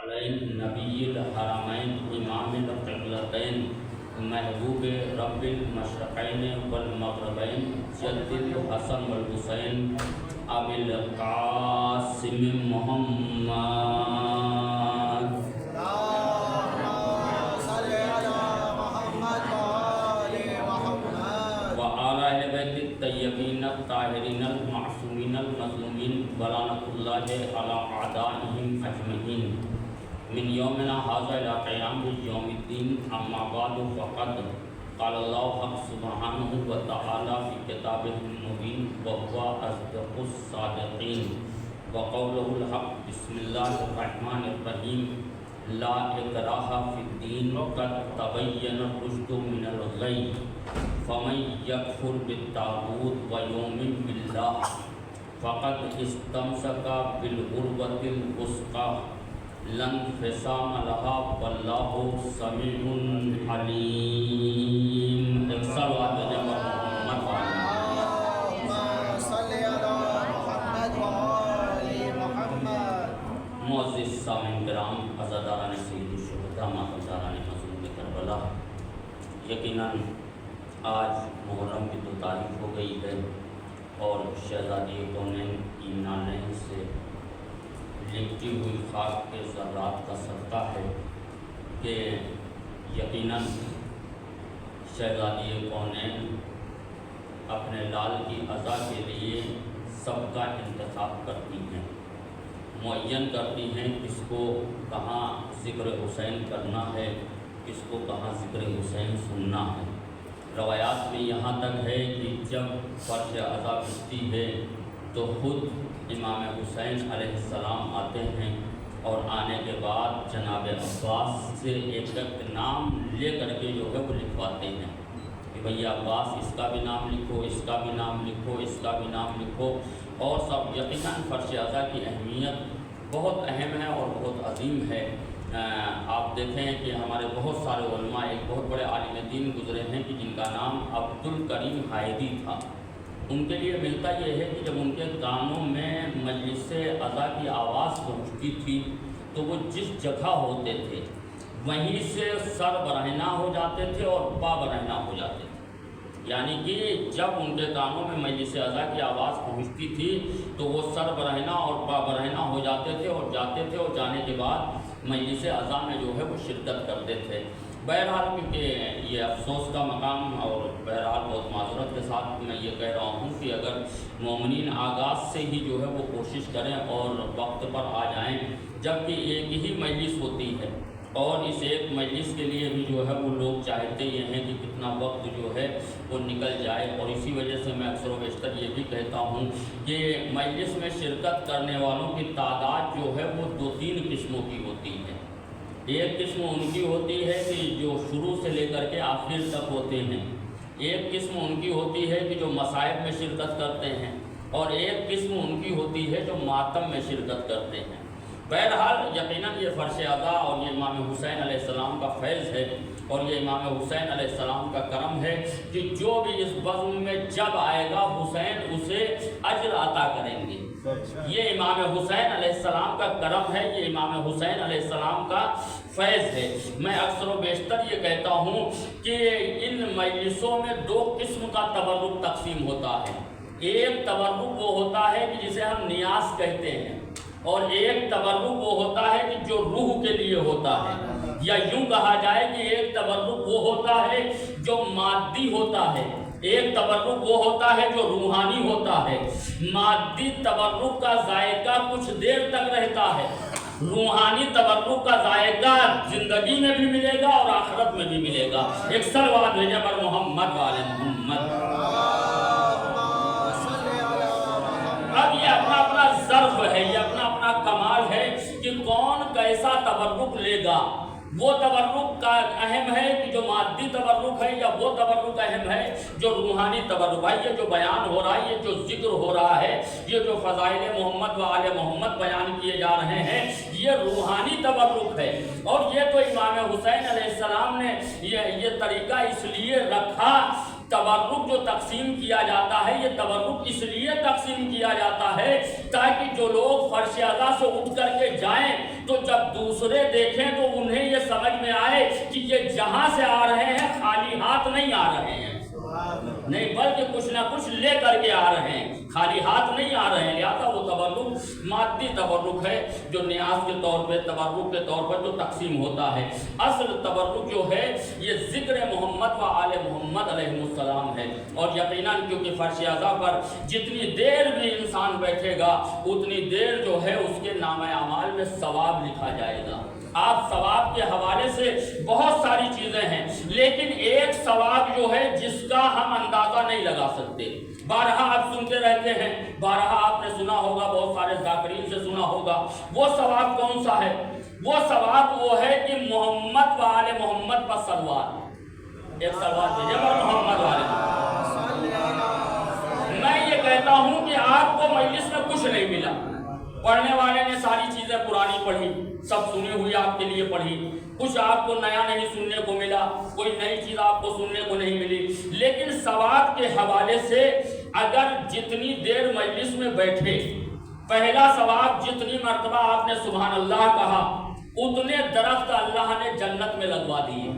نبی الحرمین امام القبلتین محبوب رب المشرقین والمغربین جد الحسن والحسین ابی القاسم محمد وآل اہل بیت الطیبین الطاہرین المعصومین المظلومین ولعنۃ اللہ علی اعدائہم اجمعین من یومنا ھذا الی قیام یوم الدین اما بعد فقد قال اللہ حق سبحانہ وتعالی فی کتابہ المبین وهو اصدق الصادقین وقولہ الحق بسم اللہ الرحمن الرحیم لا اکراہ فی الدین قد تبین الرشد من الغی فمن یکفر بالطاغوت ویؤمن باللہ فقد استمسک بالعروۃ الوثقی لا انفصام لها واللہ سمیع علیم۔ ایک صلوات بھیجیں محمد معزز سامعین کرام، عزاداران سید الشہداء، ماتمداران مظلوم کربلا، یقیناً آج محرم کی 2 تاریخ ہو گئی ہے اور شہزادی کونین کی نالین سے لپٹی ہوئی خاک کے ذرات کا صدقہ ہے کہ یقیناً شہزادی کونین اپنے لال کی عزا کے لیے سب کا انتخاب کرتی ہیں، معین کرتی ہیں کس کو کہاں ذکر حسین کرنا ہے، کس کو کہاں ذکر حسین سننا ہے۔ روایات میں یہاں تک ہے کہ جب فرش عزا بچتی ہے تو خود امام حسین علیہ السلام آتے ہیں اور آنے کے بعد جناب عباس سے ایک نام لے کر کے جو ہے وہ لکھواتے ہیں کہ بھیا عباس اس کا بھی نام لکھو، اس کا بھی نام لکھو، اس کا بھی نام لکھو، اور سب۔ یقیناً فرش عزا کی اہمیت بہت اہم ہے اور بہت عظیم ہے۔ آپ دیکھیں کہ ہمارے بہت سارے علماء، ایک بہت بڑے عالم دین گزرے ہیں کہ جن کا نام عبدالکریم حائدی تھا۔ ان کے لیے ملتا یہ ہے کہ جب ان کے کانوں میں مجلس عزا کی آواز پہنچتی تھی تو وہ جس جگہ ہوتے تھے وہیں سے سر برہنہ ہو جاتے تھے اور پا برہنہ ہو جاتے تھے، یعنی کہ جب ان کے کانوں میں مجلس عزا کی آواز پہنچتی تھی تو وہ سر برہنہ اور پا برہنہ ہو جاتے تھے اور جاتے تھے، اور جانے کے بعد مجلس عزا میں جو ہے وہ شرکت کرتے تھے۔ بہرحال کیونکہ یہ افسوس کا مقام، اور بہرحال بہت معذرت کے ساتھ میں یہ کہہ رہا ہوں کہ اگر مومنین آغاز سے ہی جو ہے وہ کوشش کریں اور وقت پر آ جائیں، جبکہ ایک ہی مجلس ہوتی ہے اور اس ایک مجلس کے لیے بھی جو ہے وہ لوگ چاہتے یہ ہیں کہ کتنا وقت جو ہے وہ نکل جائے، اور اسی وجہ سے میں اکثر و بیشتر یہ بھی کہتا ہوں کہ مجلس میں شرکت کرنے والوں کی تعداد جو ہے وہ 2-3 قسموں کی ہوتی ہے۔ ایک قسم ان کی ہوتی ہے کہ جو شروع سے لے کر کے آخر تک ہوتے ہیں، ایک قسم ان کی ہوتی ہے کہ جو مصائب میں شرکت کرتے ہیں، اور ایک قسم ان کی ہوتی ہے جو ماتم میں شرکت کرتے ہیں۔ بہرحال یقیناً یہ فرش عزا اور یہ امام حسین علیہ السلام کا فیض ہے اور یہ امام حسین علیہ السلام کا کرم ہے کہ جو بھی اس بزم میں جب آئے گا حسین اسے اجر عطا کریں گے۔ یہ امام حسین علیہ السلام کا کرم ہے، یہ امام حسین علیہ السلام کا فیض ہے۔ میں اکثر و بیشتر یہ کہتا ہوں کہ ان مجلسوں میں 2 قسم کا تبرک تقسیم ہوتا ہے۔ ایک تبرک وہ ہوتا ہے کہ جسے ہم نیاز کہتے ہیں، اور ایک تبرک وہ ہوتا ہے کہ جو روح کے لیے ہوتا ہے، یا یوں کہا جائے کہ ایک تبرک وہ ہوتا ہے جو مادی ہوتا ہے، ایک تبرک وہ ہوتا ہے جو روحانی ہوتا ہے۔ مادی تبرک کا ذائقہ کچھ دیر تک رہتا ہے، روحانی تبرک کا ذائقہ زندگی میں بھی ملے گا اور آخرت میں بھی ملے گا۔ ایک صلوات بھیجیں پر محمد والے محمد۔ اب یہ اپنا اپنا ظرف ہے، یہ اپنا اپنا کمال ہے کہ کون کیسا تبرک لے گا۔ وہ تبرک کا اہم ہے کہ جو مادی تبرک ہے، یا وہ تبرک اہم ہے جو روحانی تبرک ہے۔ یہ جو بیان ہو رہا ہے، یہ جو ذکر ہو رہا ہے، یہ جو فضائل محمد و آل محمد بیان کیے جا رہے ہیں، یہ روحانی تبرک ہے۔ اور یہ تو امام حسین علیہ السلام نے یہ طریقہ اس لیے رکھا تبرک جو تقسیم کیا جاتا ہے، یہ تبرک اس لیے تقسیم کیا جاتا ہے تاکہ جو لوگ فرش عزا سے اٹھ کر کے جائیں تو جب دوسرے دیکھیں تو انہیں یہ سمجھ میں آئے کہ یہ جہاں سے آ رہے ہیں خالی ہاتھ نہیں آ رہے ہیں، نہیں بلکہ کچھ نہ کچھ لے کر کے آ رہے ہیں، خالی ہاتھ نہیں آ رہے ہیں۔ لہٰذا وہ تبرک مادی تبرک ہے جو نیاز کے طور پہ، تبرک کے طور پر جو تقسیم ہوتا ہے۔ اصل تبرک جو ہے یہ ذکر محمد و آل محمد علیہ السلام ہے، اور یقیناً کیونکہ فرش اعضا پر جتنی دیر بھی انسان بیٹھے گا اتنی دیر جو ہے اس کے نامہ اعمال میں ثواب لکھا جائے گا۔ آپ ثواب کے حوالے سے بہت ساری چیزیں ہیں، لیکن ایک ثواب جو ہے جس کا ہم اندازہ نہیں لگا سکتے، بارہا آپ سنتے رہتے ہیں، بارہا آپ نے سنا ہوگا، بہت سارے ذاکرین سے سنا ہوگا، وہ ثواب کون سا ہے؟ وہ ثواب وہ ہے کہ محمد و آل محمد پر صلوات، ایک صلوات بھیجے پر محمد والے۔ میں یہ کہتا ہوں کہ آپ کو مجلس میں کچھ نہیں ملا، پڑھنے والے نے ساری چیزیں پرانی پڑھی، سب سنی ہوئی آپ کے لیے پڑھی، کچھ آپ کو نیا نہیں سننے کو ملا، کوئی نئی چیز آپ کو سننے کو نہیں ملی، لیکن ثواب کے حوالے سے اگر جتنی دیر مجلس میں بیٹھے، پہلا ثواب جتنی مرتبہ آپ نے سبحان اللہ کہا اتنے درخت اللہ نے جنت میں لگوا دیے۔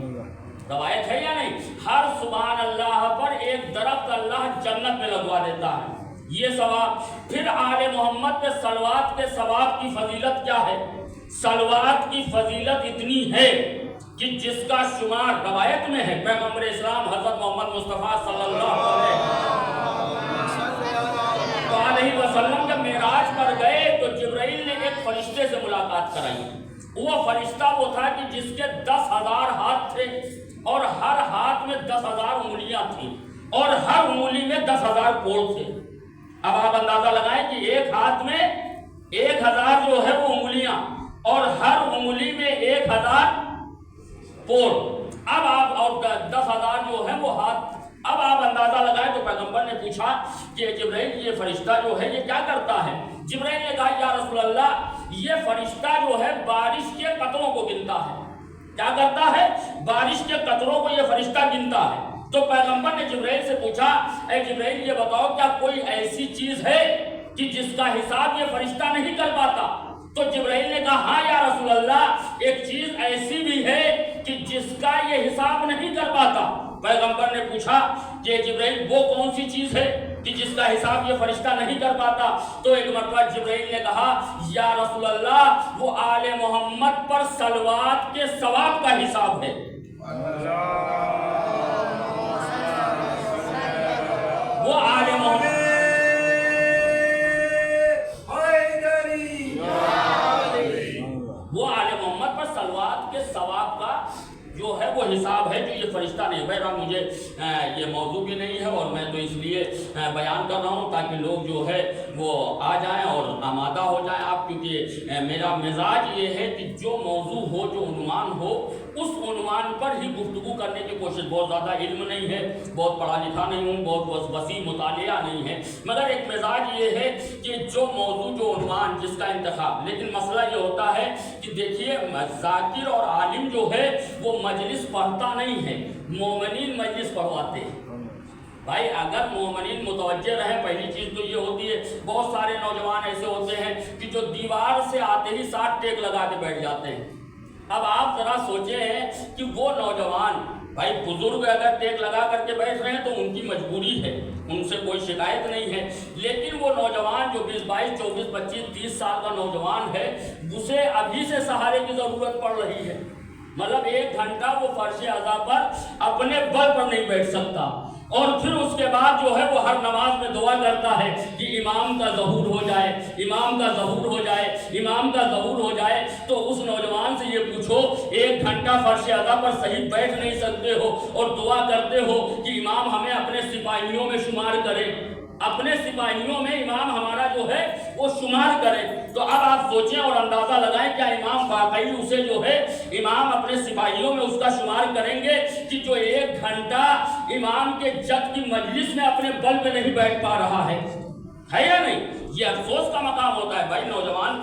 روایت ہے یا نہیں؟ ہر سبحان اللہ پر ایک درخت اللہ جنت میں لگوا دیتا ہے، یہ ثواب۔ پھر آل محمد پہ صلوات کے ثواب کی فضیلت کیا ہے؟ صلوات کی فضیلت اتنی ہے کہ جس کا شمار روایت میں ہے، پیغمبر اسلام حضرت محمد مصطفیٰ صلی اللہ علیہ وسلم جب معراج پر گئے تو جبرائیل نے ایک فرشتے سے ملاقات کرائی۔ وہ فرشتہ وہ تھا کہ جس کے 10,000 ہاتھ تھے اور ہر ہاتھ میں 10,000 انگلیاں تھیں اور ہر انگلی میں 10,000 پور تھے۔ اب آپ اندازہ لگائیں کہ ایک ہاتھ میں 1,000 جو ہے وہ انگلیاں اور ہر انگلی میں 1,000 پور، اب آپ اور 10,000 جو ہے وہ ہاتھ، اب آپ اندازہ لگائیں۔ تو پیغمبر نے پوچھا کہ جبرائیل یہ فرشتہ جو ہے یہ کیا کرتا ہے؟ جبرائیل نے کہا یا رسول اللہ یہ فرشتہ جو ہے بارش کے قطروں کو گنتا ہے۔ کیا کرتا ہے؟ بارش کے قطروں کو یہ فرشتہ گنتا ہے۔ تو پیغمبر نے جبرائیل سے پوچھا اے جبرائیل یہ بتاؤ کیا کوئی ایسی چیز ہے کہ جس کا حساب یہ فرشتہ نہیں کر پاتا؟ تو جبرائیل نے کہا ہاں یا رسول اللہ ایک چیز ایسی بھی ہے کہ جس کا یہ حساب نہیں کر پاتا۔ پیغمبر نے پوچھا کہ جبرائیل وہ کون سی چیز ہے کہ جس کا حساب یہ فرشتہ نہیں کر پاتا؟ تو ایک مرتبہ جبرائیل نے کہا یا رسول اللہ وہ آل محمد پر صلوات کے ثواب کا حساب ہے۔ وہ آل محمد پر صلوات کے ثواب کا جو ہے وہ حساب ہے جو یہ فرشتہ نہیں۔ بہرحال مجھے یہ موضوع بھی نہیں ہے اور میں تو اس لیے بیان کر رہا ہوں تاکہ لوگ جو ہے وہ آ جائیں اور آمادہ ہو جائیں آپ، کیونکہ میرا مزاج یہ ہے کہ جو موضوع ہو، جو عنوان ہو، اس عنوان پر ہی گفتگو کرنے کی کوشش۔ بہت زیادہ علم نہیں ہے، بہت پڑھا لکھا نہیں ہوں، بہت وسیع مطالعہ نہیں ہے، مگر ایک مزاج یہ ہے کہ جو موضوع، جو عنوان، جس کا انتخاب۔ لیکن مسئلہ یہ ہوتا ہے کہ دیکھیے ذاکر اور عالم جو ہے وہ مجلس پڑھتا نہیں ہے، مومنین مجلس پڑھواتے ہیں۔ بھائی اگر مومنین متوجہ رہیں، پہلی چیز تو یہ ہوتی ہے بہت سارے نوجوان ایسے ہوتے ہیں کہ جو دیوار سے آتے ہی 60 ٹیک لگا کے بیٹھ جاتے ہیں۔ اب آپ ذرا سوچے ہیں کہ وہ نوجوان، بھائی بزرگ اگر ٹیک لگا کر کے بیٹھ رہے ہیں تو ان کی مجبوری ہے، ان سے کوئی شکایت نہیں ہے، لیکن وہ نوجوان جو 20 22 24 25 30 سال کا نوجوان ہے اسے ابھی سے سہارے کی ضرورت پڑ رہی ہے۔ مطلب 1 گھنٹہ وہ فرش اعضا پر اپنے بل پر نہیں بیٹھ سکتا، اور پھر اس کے بعد جو ہے وہ ہر نماز میں دعا کرتا ہے کہ امام کا ظہور ہو جائے، امام کا ظہور ہو جائے، امام کا ظہور ہو جائے۔ تو اس نوجوان سے یہ پوچھو 1 گھنٹہ فرش اعضا پر صحیح بیٹھ نہیں سکتے ہو اور دعا کرتے ہو کہ امام ہمیں اپنے سپاہیوں میں شمار کرے، اپنے سپاہیوں میں امام ہمارا جو ہے وہ شمار کرے، تو اب آپ سوچیں اور اندازہ لگائیں کیا امام واقعی اسے جو ہے امام اپنے سپاہیوں میں اس کا شمار کریں گے کہ جو 1 گھنٹہ امام کے جد کی مجلس میں اپنے بل پہ نہیں بیٹھ پا رہا ہے یا نہیں؟ یہ افسوس کا مقام ہوتا ہے۔ بھائی نوجوان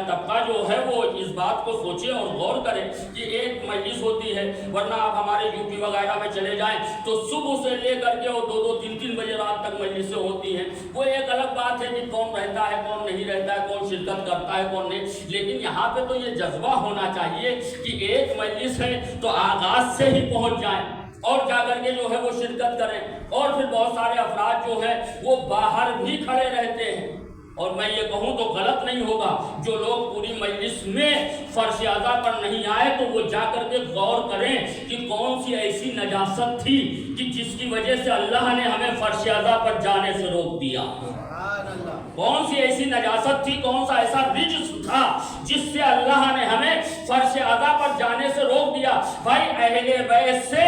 طبقہ جو ہے وہ اس بات کو سوچے اور غور کرے کہ ایک مجلس ہوتی ہے، ورنہ آپ ہمارے یو پی وغیرہ میں چلے جائیں تو صبح سے لے کر کے وہ 2-3 بجے رات تک مجلسیں ہوتی ہیں۔ وہ ایک الگ بات ہے کہ کون رہتا ہے کون نہیں رہتا ہے، کون شرکت کرتا ہے کون نہیں، لیکن یہاں پہ تو یہ جذبہ ہونا چاہیے کہ ایک مجلس ہے تو آغاز سے ہی پہنچ جائیں اور جا کر کے جو ہے وہ شرکت کریں۔ اور پھر بہت سارے افراد جو ہیں وہ باہر بھی کھڑے رہتے ہیں، اور میں یہ کہوں تو غلط نہیں ہوگا، جو لوگ پوری مجلس میں فرش اعضا پر نہیں آئے تو وہ جا کر کے غور کریں کہ کون سی ایسی نجاست تھی کہ جس کی وجہ سے اللہ نے ہمیں فرش اعضا پر جانے سے روک دیا۔ کون سی ایسی نجاست تھی، کون سا ایسا رجس تھا جس سے اللہ نے ہمیں فرش اعضا پر جانے سے روک دیا۔ بھائی اہل بیت سے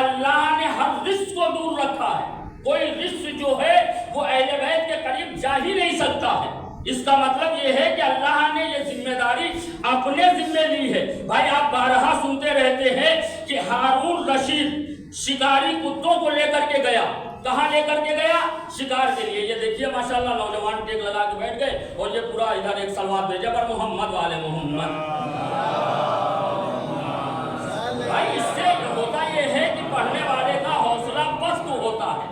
اللہ نے ہر رجس کو دور رکھا ہے، کوئی رجس جو ہے وہ اہل بیت کے قریب جا ہی نہیں سکتا ہے۔ اس کا مطلب یہ ہے کہ اللہ نے یہ ذمہ داری اپنے ذمہ لی ہے۔ بھائی آپ بارہا سنتے رہتے ہیں کہ ہارون رشید شکاری کتوں کو لے کر کے گیا، کہاں لے کر کے گیا؟ شکار کے لیے۔ یہ دیکھیے ماشاءاللہ نوجوان ٹیک لگا کے بیٹھ گئے اور یہ پورا ادھر ایک سلوات بھیجا پر محمد والے محمد۔ بھائی اس سے ہوتا یہ ہے کہ پڑھنے والے کا حوصلہ پست ہوتا ہے،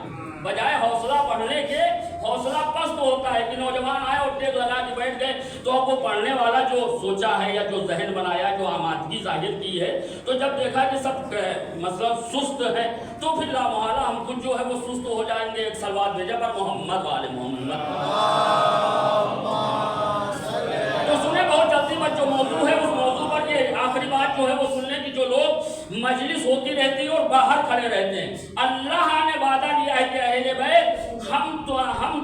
بجائے حوصلہ پڑھنے کے حوصلہ پست ہوتا ہے کہ نوجوان آئے اور ٹیک لگا کے بیٹھ گئے تو اب وہ پڑھنے والا جو سوچا ہے یا جو ذہن بنایا، جو آمادگی ظاہر کی ہے، تو جب دیکھا کہ سب مثلا سست ہے تو پھر لا محالہ ہم خود جو ہے وہ سست ہو جائیں گے۔ ایک سلوات بھیجا پر محمد والے محمد۔ تو سنیں بہت جلدی بات جو موضوع ہے اس موضوع پر یہ آخری بات جو ہے وہ سننے کی، جو لوگ مجلس ہوتی رہتی ہے اور باہر کھڑے رہتے ہیں، اللہ نے وعدہ لیا ہے کہ اہل بیت ہم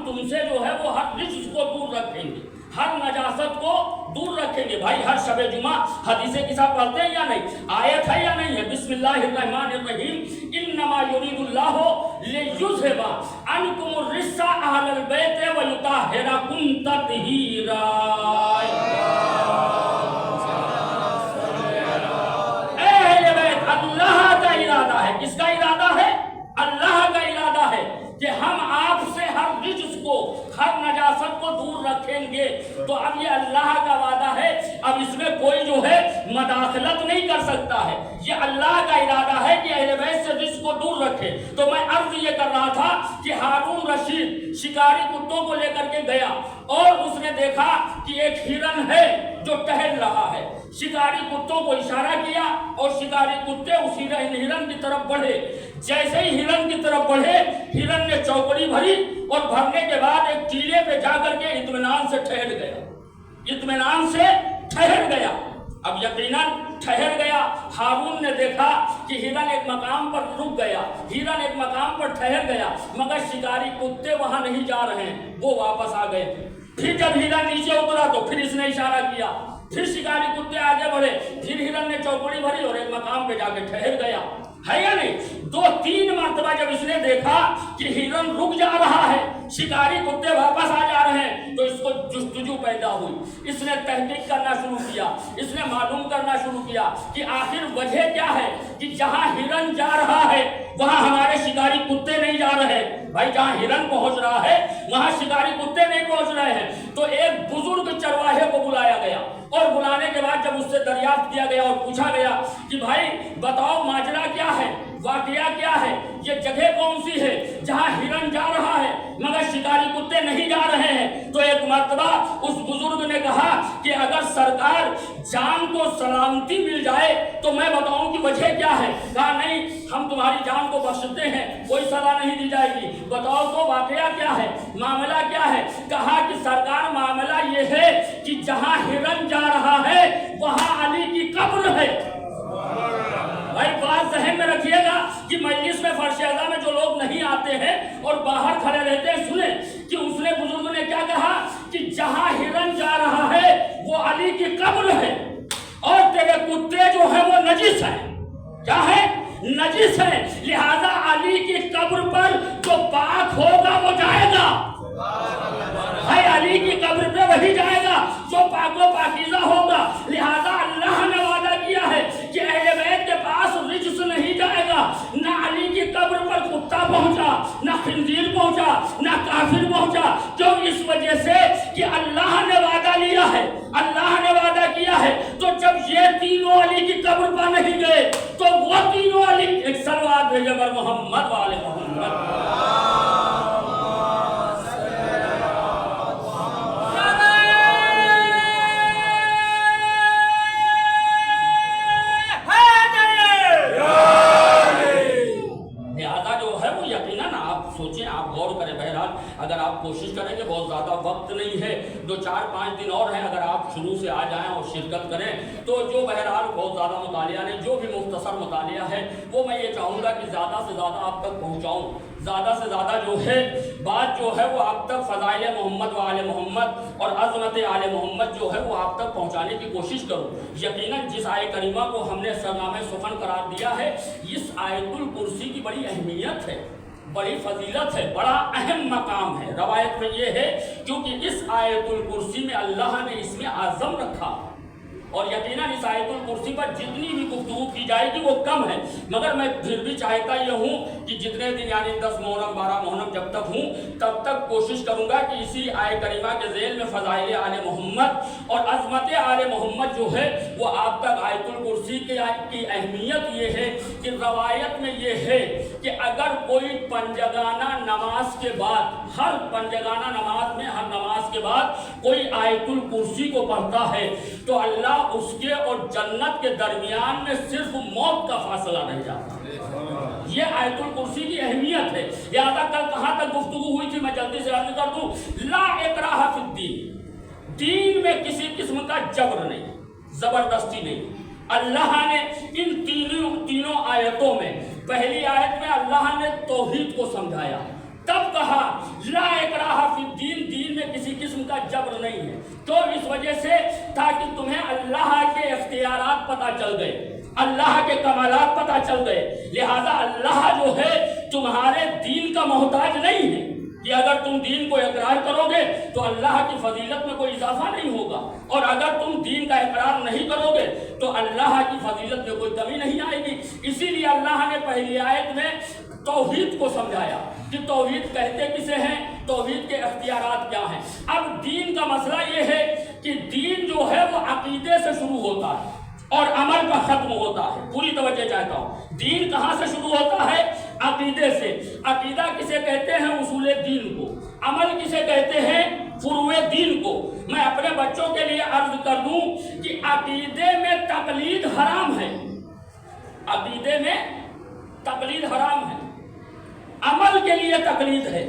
تم سے جو ہے وہ ہر رجس کو دور رکھیں گے، ہر نجاست کو دور رکھیں گے۔ بھائی ہر شب جمعہ حدیث کے ساتھ پڑھتے ہیں یا نہیں؟ آیت ہے یا نہیں ہے؟ بسم اللہ الرحمن الرحیم، انما یرید اللہ لیذھب عنکم الرجس اہل البیت ویطہرکم تطہیرا۔ اہل بیت اللہ کا ارادہ ہے، کس کا ارادہ ہے؟ اللہ کا ارادہ ہے کہ ہم آپ سے ہر رجس کو، ہر نجاست کو دور رکھیں گے۔ تو اب یہ اللہ کا وعدہ ہے، اب اس میں کوئی جو ہے مداخلت نہیں کر سکتا ہے، یہ اللہ کا ارادہ ہے کہ اہل بیت سے رجس کو دور رکھے۔ تو میں عرض یہ کر رہا تھا کہ ہارون رشید شکاری کتوں کو لے کر کے گیا اور اس نے دیکھا کہ ایک ہرن ہے جو ٹہل رہا ہے۔ شکاری کتوں کو اشارہ کیا اور شکاری کتے اس ہرن کی طرف بڑھے۔ جیسے ہی ہرن کی طرف بڑھے، ہرن نے چوکڑی بھری اور بھرنے کے بعد ایک ٹیلے پہ جا کر کے اطمینان سے ٹھہر گیا۔ اب یقیناً ٹھہر گیا۔ ہارون نے دیکھا کہ ہرن ایک مقام پر رک گیا، ہرن ایک مقام پر ٹھہر گیا، مگر شکاری کتے وہاں نہیں جا رہے ہیں، وہ واپس آ گئے۔ پھر جب ہرن نیچے اترا تو پھر اس نے اشارہ کیا، پھر شکاری کتے آگے بڑھے، پھر ہرن نے چوکڑی بھری اور ایک مقام پہ جا کے ٹھہر گیا، ہے یا نہیں؟ 2-3 مرتبہ جب اس نے دیکھا کہ ہرن رک جا رہا ہے، شکاری کتے واپس آ جا رہے ہیں، تو اس کو جستجو پیدا ہوئی۔ اس نے تحقیق کرنا شروع کیا، اس نے معلوم کرنا شروع کیا کہ آخر وجہ کیا ہے کہ جہاں ہرن جا رہا ہے وہاں ہمارے شکاری کتے نہیں جا رہے۔ بھائی جہاں ہرن پہنچ رہا ہے وہاں شکاری کتے نہیں پہنچ رہے ہیں۔ تو ایک بزرگ چرواہے کو بلایا گیا اور بلانے کے بعد جب اس سے دریافت کیا گیا اور پوچھا گیا کہ بھائی بتاؤ ماجرا کیا ہے، واقعہ کیا ہے، یہ جگہ کون سی ہے جہاں ہرن جا رہا ہے مگر شکاری کتے نہیں جا رہے ہیں؟ تو ایک مرتبہ اس بزرگ نے کہا کہ اگر سرکار جان کو سلامتی مل جائے تو میں بتاؤں کہ وجہ کیا ہے۔ کہا نہیں، ہم تمہاری جان کو بخشتے ہیں، کوئی سزا نہیں دی جائے گی، بتاؤ تو واقعہ کیا ہے، معاملہ کیا ہے؟ کہا کہ سرکار معاملہ یہ ہے کہ جہاں ہرن جا رہا ہے وہاں علی کی قبر ہے۔ بھائی بات ذہن میں رکھیے گا کہ مجلس میں فرش اعضا میں جو لوگ نہیں آتے ہیں اور باہر کھڑے رہتے ہیں، سنیں کہ اس نے بزرگ نے کیا کہا کہ جہاں ہرن جا رہا ہے وہ علی کی قبر ہے، اور تیرے کتے جو ہیں وہ نجس ہیں۔ کیا ہے؟ نجس ہے، لہذا علی کی قبر پر جو پاک ہوگا وہ جائے گا۔ بھائی علی کی قبر پہ وہی جائے گا جو پاک و پاکیزہ ہوگا۔ لہذا اللہ نے وعدہ کیا ہے کہ اہل بیت کے پاس رجس نہیں جائے گا۔ نہ علی کی قبر پر کتا پہنچا، نہ خنزیر پہنچا، نہ کافر پہنچا۔ کیوں؟ اس وجہ سے کہ اللہ نے وعدہ لیا ہے، اللہ نے وعدہ کیا ہے، تو جب یہ تینوں علی کی قبر پر نہیں گئے تو وہ تینوں علی ایک صلوات بھیجے بر محمد والے محمد۔ اگر آپ کوشش کریں گے، بہت زیادہ وقت نہیں ہے، 2-4-5 دن اور ہیں، اگر آپ شروع سے آ جائیں اور شرکت کریں تو جو بہرحال بہت زیادہ مطالعہ نہیں، جو بھی مختصر مطالعہ ہے وہ میں یہ چاہوں گا کہ زیادہ سے زیادہ آپ تک پہنچاؤں، زیادہ سے زیادہ جو ہے بات جو ہے وہ آپ تک فضائل محمد و آل محمد اور عظمت آل محمد جو ہے وہ آپ تک پہنچانے کی کوشش کروں۔ یقیناً جس آیت کریمہ کو ہم نے سرنامہ سخن قرار دیا ہے، اس آیت الکرسی کی بڑی اہمیت ہے، بڑی فضیلت ہے، بڑا اہم مقام ہے۔ روایت میں یہ ہے کیونکہ اس آیت الکرسی میں اللہ نے اسم اعظم رکھا، اور یقیناً اس آیت الکرسی پر جتنی بھی گفتگو کی جائے گی وہ کم ہے، مگر میں پھر بھی چاہتا یہ ہوں کہ جتنے دن یعنی 10 محرم 12 محرم جب تک ہوں تب تک کوشش کروں گا کہ اسی آیت کریمہ کے ذیل میں فضائل آل محمد اور عظمت آل محمد جو ہے وہ آپ تک آیت الکرسی کی اہمیت یہ ہے کہ روایت میں یہ ہے کہ اگر کوئی پنجگانہ نماز کے بعد، ہر پنجگانہ نماز میں ہر نماز کے بعد کوئی آیت الکرسی کو پڑھتا ہے تو اللہ اس کے اور جنت کے درمیان میں صرف موت کا فاصلہ رہ جاتا ہے۔ یہ آیت الکرسی کی اہمیت ہے۔ لہذا کل کہاں تک گفتگو ہوئی تھی، میں جلدی سے عرض کر دوں، لا اکراہ فی الدین، دین میں کسی قسم کا جبر نہیں، زبردستی نہیں۔ اللہ نے ان تینوں آیتوں میں، پہلی آیت میں اللہ نے توحید کو سمجھایا، تب کہا لا اکراہ فی الدین، دین میں کسی قسم کا جبر نہیں ہے، تو اس وجہ سے تاکہ تمہیں اللہ کے اختیارات پتہ چل گئے، اللہ کے کمالات پتہ چل گئے، لہذا اللہ جو ہے تمہارے دین کا محتاج نہیں ہے کہ اگر تم دین کو اقرار کرو گے تو اللہ کی فضیلت میں کوئی اضافہ نہیں ہوگا، اور اگر تم دین کا اقرار نہیں کرو گے تو اللہ کی فضیلت میں کوئی کمی نہیں آئے گی۔ اسی لیے اللہ نے پہلی آیت میں توحید کو سمجھایا کہ توحید کہتے کسے ہیں، توحید کے اختیارات کیا ہیں۔ اب دین کا مسئلہ یہ ہے کہ دین جو ہے وہ عقیدے سے شروع ہوتا ہے اور عمل پر ختم ہوتا ہے۔ پوری توجہ چاہتا ہوں، دین کہاں سے شروع ہوتا ہے؟ عقیدے سے۔ عقیدہ کسے کہتے ہیں؟ اصول دین کو۔ عمل کسے کہتے ہیں؟ فروع دین کو۔ میں اپنے بچوں کے لیے عرض کر دوں کہ عقیدے میں تقلید حرام ہے، عقیدے میں تقلید حرام ہے، عمل کے لیے تقلید ہے،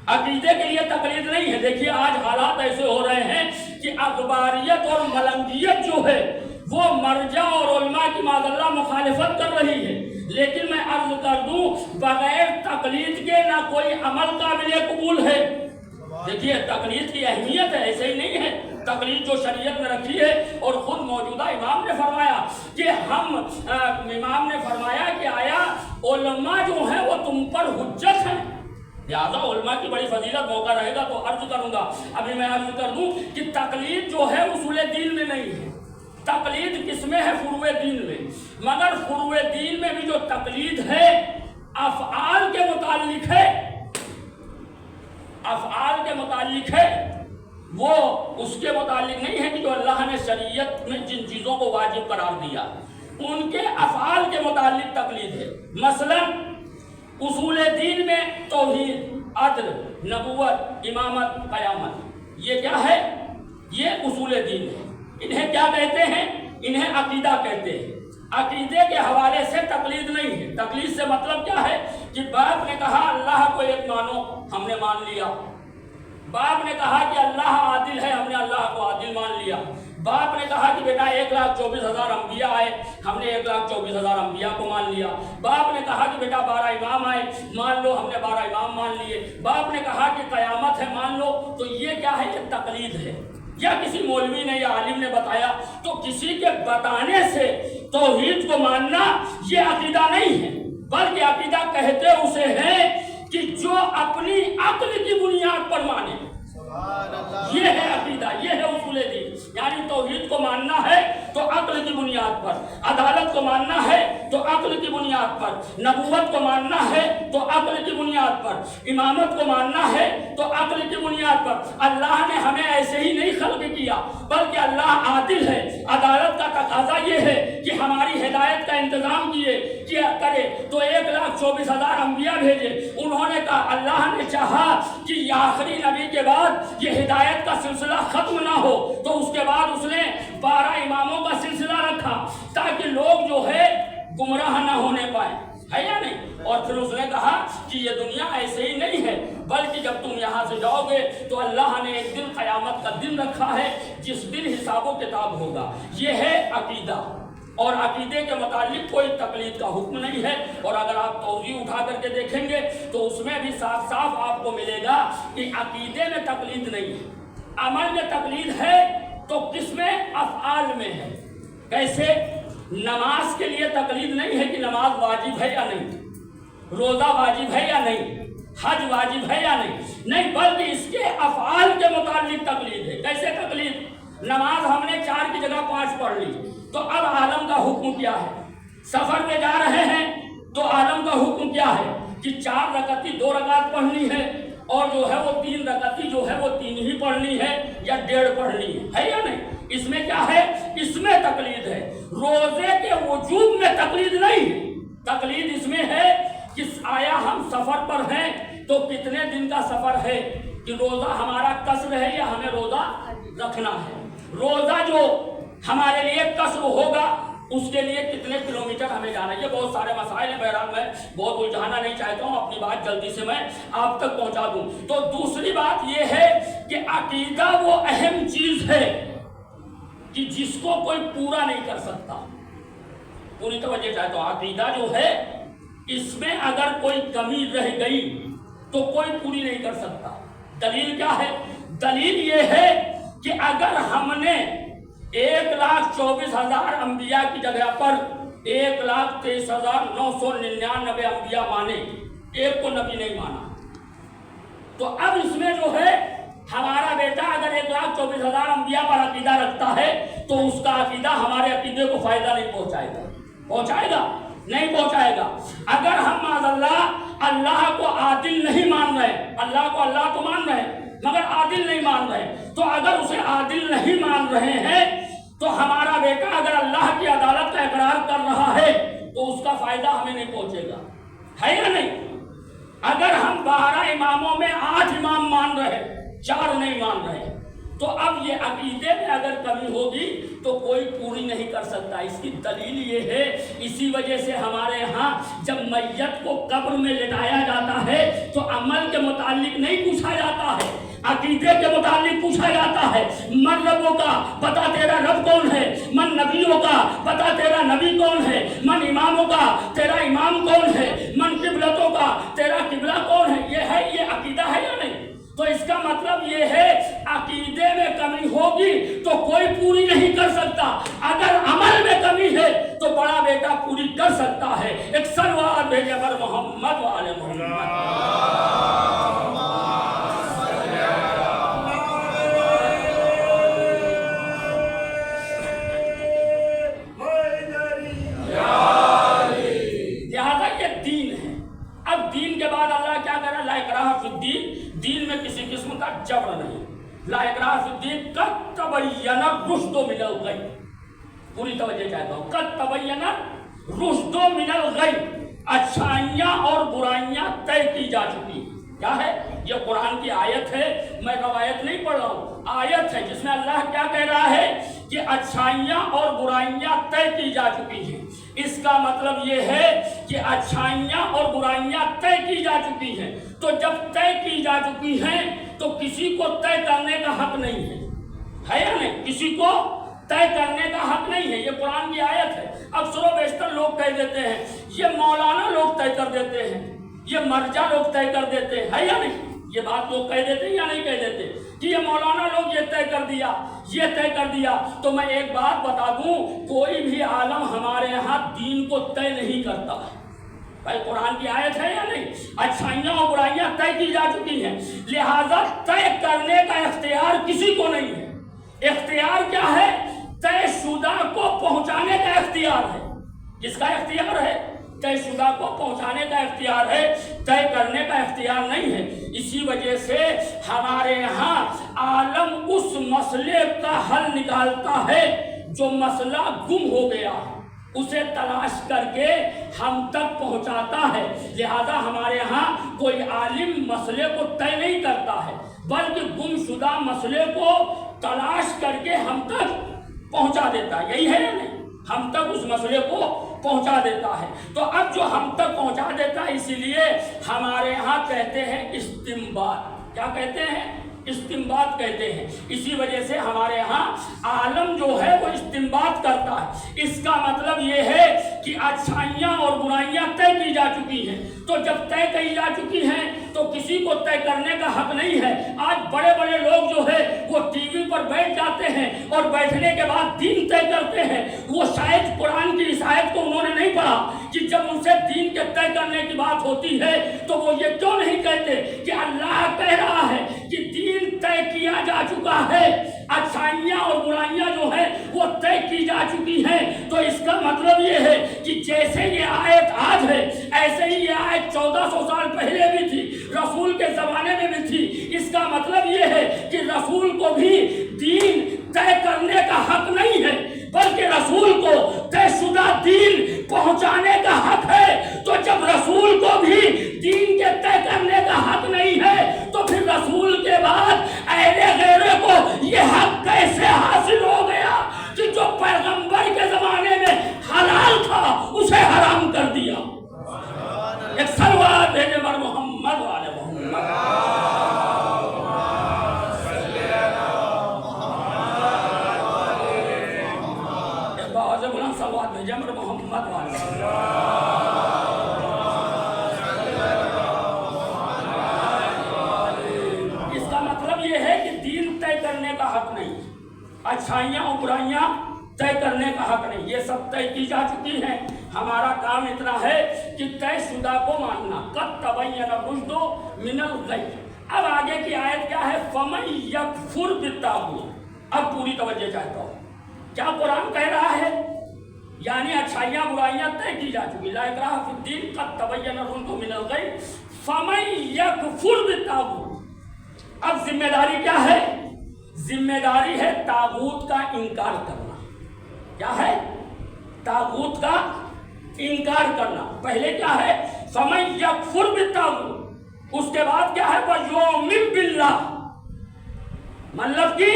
عقیدے کے لیے تقلید نہیں ہے۔ دیکھیے آج حالات ایسے ہو رہے ہیں کہ اخباریت اور ملنگیت جو ہے وہ مرجع اور علماء کی معذاللہ مخالفت کر رہی ہے، لیکن میں عرض کر دوں بغیر تقلید کے نہ کوئی عمل قابل قبول ہے۔ دیکھیے تقلید کی اہمیت ہے، ایسے ہی نہیں ہے۔ تقلید جو شریعت میں رکھی ہے، اور خود موجودہ امام نے فرمایا کہ امام نے فرمایا کہ آیا علماء جو ہیں وہ تم پر حجت ہیں، لہذا علماء کی بڑی فضیلت، موقع رہے گا تو عرض کروں گا۔ ابھی میں عرض کر دوں کہ تقلید جو ہے اصول دین میں نہیں ہے، تقلید کس میں ہے؟ فروع دین میں۔ مگر فروع دین میں بھی جو تقلید ہے افعال کے متعلق ہے، افعال کے متعلق ہے، وہ اس کے متعلق نہیں ہے کہ جو اللہ نے شریعت میں جن چیزوں کو واجب قرار دیا ان کے افعال کے متعلق تقلید ہے۔ مثلا اصول دین میں توحید، عدل، نبوت، امامت، قیامت، یہ کیا ہے؟ یہ اصول دین ہے۔ انہیں کیا کہتے ہیں؟ انہیں عقیدہ کہتے ہیں۔ عقیدے کے حوالے سے تقلید نہیں ہے۔ تقلید سے مطلب کیا ہے کہ باپ نے کہا اللہ کو ایک مانو، ہم نے مان لیا۔ باپ نے کہا کہ اللہ عادل ہے، ہم نے اللہ کو عادل مان لیا۔ باپ نے کہا کہ بیٹا 1,24,000 انبیاء آئے، ہم نے 1,24,000 انبیاء کو مان لیا۔ باپ نے کہا کہ بیٹا 12 امام آئے، مان لو، ہم نے 12 امام مان لیے۔ باپ نے کہا کہ قیامت ہے، مان لو۔ تو یہ کیا ہے؟ یہ تقلید ہے، یا کسی مولوی نے یا عالم نے بتایا، تو کسی کے بتانے سے توحید کو ماننا یہ عقیدہ نہیں ہے، بلکہ عقیدہ کہتے اسے ہیں کہ جو اپنی عقل کی بنیاد پر مانے، یہ ہے عقیدہ، یہ ہے اصول دین۔ یعنی توحید کو ماننا ہے تو عقل کی بنیاد پر، عدالت کو ماننا ہے تو عقل کی بنیاد پر، نبوت کو ماننا ہے تو عقل کی بنیاد پر، امامت کو ماننا ہے تو عقل کی بنیاد پر۔ اللہ نے ہمیں ایسے ہی نہیں خلق کیا، بلکہ اللہ عادل ہے۔ عدالت کا تقاضا یہ ہے کہ ہماری ہدایت کا انتظام کرے تو 1,24,000 انبیاء بھیجے۔ انہوں نے کہا، اللہ نے چاہا کہ یہ آخری نبی کے بعد یہ ہدایت کا سلسلہ ختم نہ ہو، تو اس کے بعد اس نے 12 اماموں کا سلسلہ رکھا تاکہ لوگ جو ہے گمراہ نہ ہونے پائیں، ہے یا نہیں؟ اور پھر اس نے کہا کہ یہ دنیا ایسے ہی نہیں ہے، بلکہ جب تم یہاں سے جاؤ گے تو اللہ نے ایک دن قیامت کا دن رکھا ہے جس دن حساب و کتاب ہوگا۔ یہ ہے عقیدہ، اور عقیدے کے متعلق کوئی تقلید کا حکم نہیں ہے۔ اور اگر آپ توضیح اٹھا کر کے دیکھیں گے تو اس میں بھی صاف صاف آپ کو ملے گا کہ عقیدے میں تقلید نہیں ہے، عمل میں تقلید ہے تو کس میں؟ افعال میں ہے۔ کیسے؟ نماز کے لیے تقلید نہیں ہے کہ نماز واجب ہے یا نہیں، روزہ واجب ہے یا نہیں، حج واجب ہے یا نہیں، بلکہ اس کے افعال کے متعلق تقلید ہے۔ کیسے تقلید؟ نماز ہم نے 4 کی جگہ 5 پڑھ لی، تو اب عالم کا حکم کیا ہے؟ سفر میں جا رہے ہیں تو عالم کا حکم کیا ہے کہ 4 رکعتی 2 رکعت پڑھنی ہے، اور جو ہے وہ 3 رکعتی جو ہے وہ 3 ہی پڑھنی ہے یا 1.5 پڑھنی ہے یا نہیں؟ اس میں کیا ہے؟ اس میں تقلید ہے۔ روزے کے وجوب میں تقلید نہیں، تقلید اس میں ہے کہ آیا ہم سفر پر ہیں تو کتنے دن کا سفر ہے، کہ روزہ ہمارا قصر ہے یا ہمیں روزہ رکھنا ہے، روزہ جو ہمارے لیے قصر ہوگا اس کے لیے کتنے کلومیٹر ہمیں جانا ہے۔ یہ بہت سارے مسائل ہیں، بہرحال میں بہت الجھانا نہیں چاہتا ہوں، اپنی بات جلدی سے میں آپ تک پہنچا دوں۔ تو دوسری بات یہ ہے کہ عقیدہ وہ اہم چیز ہے کہ جس کو کوئی پورا نہیں کر سکتا۔ پوری توجہ چاہتا ہوں، عقیدہ جو ہے اس میں اگر کوئی کمی رہ گئی تو کوئی پوری نہیں کر سکتا۔ دلیل کیا ہے؟ دلیل یہ ہے کہ اگر ہم نے 1,24,000 انبیاء کی جگہ پر 1,23,999 انبیاء مانے، ایک کو نبی نہیں مانا، تو اب اس میں جو ہے ہمارا بیٹا اگر 1,24,000 انبیاء پر عقیدہ رکھتا ہے تو اس کا عقیدہ ہمارے عقیدے کو فائدہ نہیں پہنچائے گا، پہنچائے گا؟ نہیں پہنچائے گا۔ اگر ہم معاذ اللہ کو عادل نہیں مان رہے، اللہ کو اللہ تو مان رہے مگر عادل نہیں مان رہے، تو اگر اسے عادل نہیں مان رہے ہیں تو ہمارا بیٹا اگر اللہ کی عدالت کا اقرار کر رہا ہے تو اس کا فائدہ ہمیں نہیں پہنچے گا، ہے یا نہیں؟ اگر ہم 12 اماموں میں 8 امام مان رہے، 4 نہیں مان رہے، تو اب یہ عقیدے میں اگر کمی ہوگی تو کوئی پوری نہیں کر سکتا۔ اس کی دلیل یہ ہے، اسی وجہ سے ہمارے ہاں جب میت کو قبر میں لٹایا جاتا ہے تو عمل کے متعلق نہیں پوچھا جاتا ہے، عقیدے کے متعلق پوچھا جاتا ہے۔ من ربوں کا بتا تیرا رب کون ہے، من نبیوں کا بتا تیرا نبی کون ہے، من اماموں کا تیرا امام کون ہے، من قبلتوں کا تیرا قبلہ کون ہے۔ یہ عقیدہ ہے یا نہیں؟ تو اس کا مطلب یہ ہے عقیدے میں کمی ہوگی تو کوئی پوری نہیں کر سکتا، اگر عمل میں کمی ہے تو بڑا بیٹا پوری کر سکتا ہے۔ ایک صلوات بھیجے پر محمد و آل محمد۔ دین میں کسی قسم کا جبر نہیں، لا اکراہ فی الدین، قد تبین الرشد من الغی۔ پوری توجہ چاہتا ہوں، قد تبین الرشد من الغی، اچھائیاں اور برائیاں طے کی جا چکی۔ کیا ہے یہ؟ قرآن کی آیت ہے، میں روایت نہیں پڑھ رہا ہوں، آیت ہے جس میں اللہ کیا کہہ رہا ہے کہ اچھائیاں اور برائیاں طے کی جا چکی ہیں۔ اس کا مطلب یہ ہے کہ اچھائیاں اور برائیاں طے کی جا چکی ہیں، تو جب طے کی جا چکی ہیں تو کسی کو طے کرنے کا حق نہیں ہے یا نہیں؟ کسی کو طے کرنے کا حق نہیں ہے، یہ قرآن کی آیت ہے۔ اکثر و بیشتر لوگ کہہ دیتے ہیں، یہ مولانا لوگ طے کر دیتے ہیں، یہ مرجع لوگ طے کر دیتے ہیں، ہے یا نہیں؟ یہ بات لوگ کہہ دیتے ہیں یا نہیں کہہ دیتے کہ یہ مولانا لوگ یہ طے کر دیا، یہ طے کر دیا۔ تو میں ایک بات بتا دوں، کوئی بھی عالم ہمارے یہاں دین کو طے نہیں کرتا۔ بھائی قرآن کی آیت ہے یا نہیں؟ اچھائیاں اور برائیاں طے کی جا چکی ہیں، لہذا طے کرنے کا اختیار کسی کو نہیں ہے۔ اختیار کیا ہے؟ طے شدہ کو پہنچانے کا اختیار ہے۔ کس کا اختیار ہے؟ طے شدہ کو پہنچانے کا اختیار ہے، طے کرنے کا اختیار نہیں ہے۔ اسی وجہ سے ہمارے ہاں عالم اس مسئلے کا حل نکالتا ہے جو مسئلہ گم ہو گیا ہے، اسے تلاش کر کے ہم تک پہنچاتا ہے۔ لہذا ہمارے ہاں کوئی عالم مسئلے کو طے نہیں کرتا ہے، بلکہ گم شدہ مسئلے کو تلاش کر کے ہم تک پہنچا دیتا ہے۔ یہی ہے یا نہیں؟ ہم تک اس مسئلے کو پہنچا دیتا ہے۔ تو اب جو ہم تک پہنچا دیتا ہے، اسی لیے ہمارے ہاں کہتے ہیں استنباط۔ کیا کہتے ہیں؟ استنباط کہتے ہیں۔ اسی وجہ سے ہمارے ہاں عالم جو ہے وہ استنباط کرتا ہے۔ اس کا مطلب یہ ہے کہ اچھائیاں اور برائیاں طے کی جا چکی ہیں، تو جب طے کی جا چکی ہیں تو کسی کو طے کرنے کا حق نہیں ہے۔ آج بڑے بڑے لوگ جو ہے وہ ٹی وی پر بیٹھ جاتے ہیں اور بیٹھنے کے بعد دین طے کرتے ہیں۔ وہ شاید قرآن کی اس آیت کو انہوں نے نہیں پڑھا کہ جب ان سے دین کے طے کرنے کی بات ہوتی ہے تو وہ یہ کیوں نہیں کہتے کہ اللہ کہہ رہا ہے کہ دین طے کیا جا چکا ہے، اچھائیاں اور برائیاں جو ہیں وہ طے کی جا چکی ہیں۔ تو اس کا مطلب یہ ہے کہ جیسے یہ آیت آج ہے، ایسے ہی یہ آیت 1400 سال پہلے بھی تھی، رسول کے زمانے میں بھی تھی۔ اس کا مطلب یہ ہے کہ رسول کو بھی دین طے کرنے کا حق نہیں ہے، بلکہ رسول کو طے شدہ دین پہنچانے کا حق ہے۔ تو جب رسول کو بھی دین کے طے کرنے کا حق نہیں ہے تو پھر رسول کے بعد اہل غیرے کو یہ حق کیسے حاصل ہو گیا کہ جو پیغمبر کے زمانے میں حلال تھا اسے حرام کر دیا؟ ایک صلوات بھیجے بر محمد والے محمد۔ صلوات بھیجے بر محمد والے۔ اس کا مطلب یہ ہے کہ دین طے کرنے کا حق نہیں، اچھائیاں اور برائیاں طے کرنے کا حق نہیں، یہ سب طے کی جا چکی ہیں۔ ہمارا کام اتنا ہے کہ طے شدہ کو ماننا۔ قد تبین الرشد من الغی۔ اب آگے کی آیت کیا ہے؟ فمن یکفر بالطاغوت۔ اب پوری توجہ چاہتا ہوں، کیا قرآن کہہ رہا ہے؟ یعنی اچھائیاں برائیاں طے کی جا چکی، لا اکراہ فی الدین، قد تبین الرشد من الغی، فمن یکفر بالطاغوت۔ اب ذمہ داری کیا ہے؟ ذمہ داری ہے طاغوت کا انکار کرنا۔ کیا ہے؟ طاغوت کا انکار کرنا۔ پہلے کیا ہے؟ فمن یکفر بالطاغوت، اس کے بعد کیا ہے؟ ویؤمن باللہ۔ مطلب کہ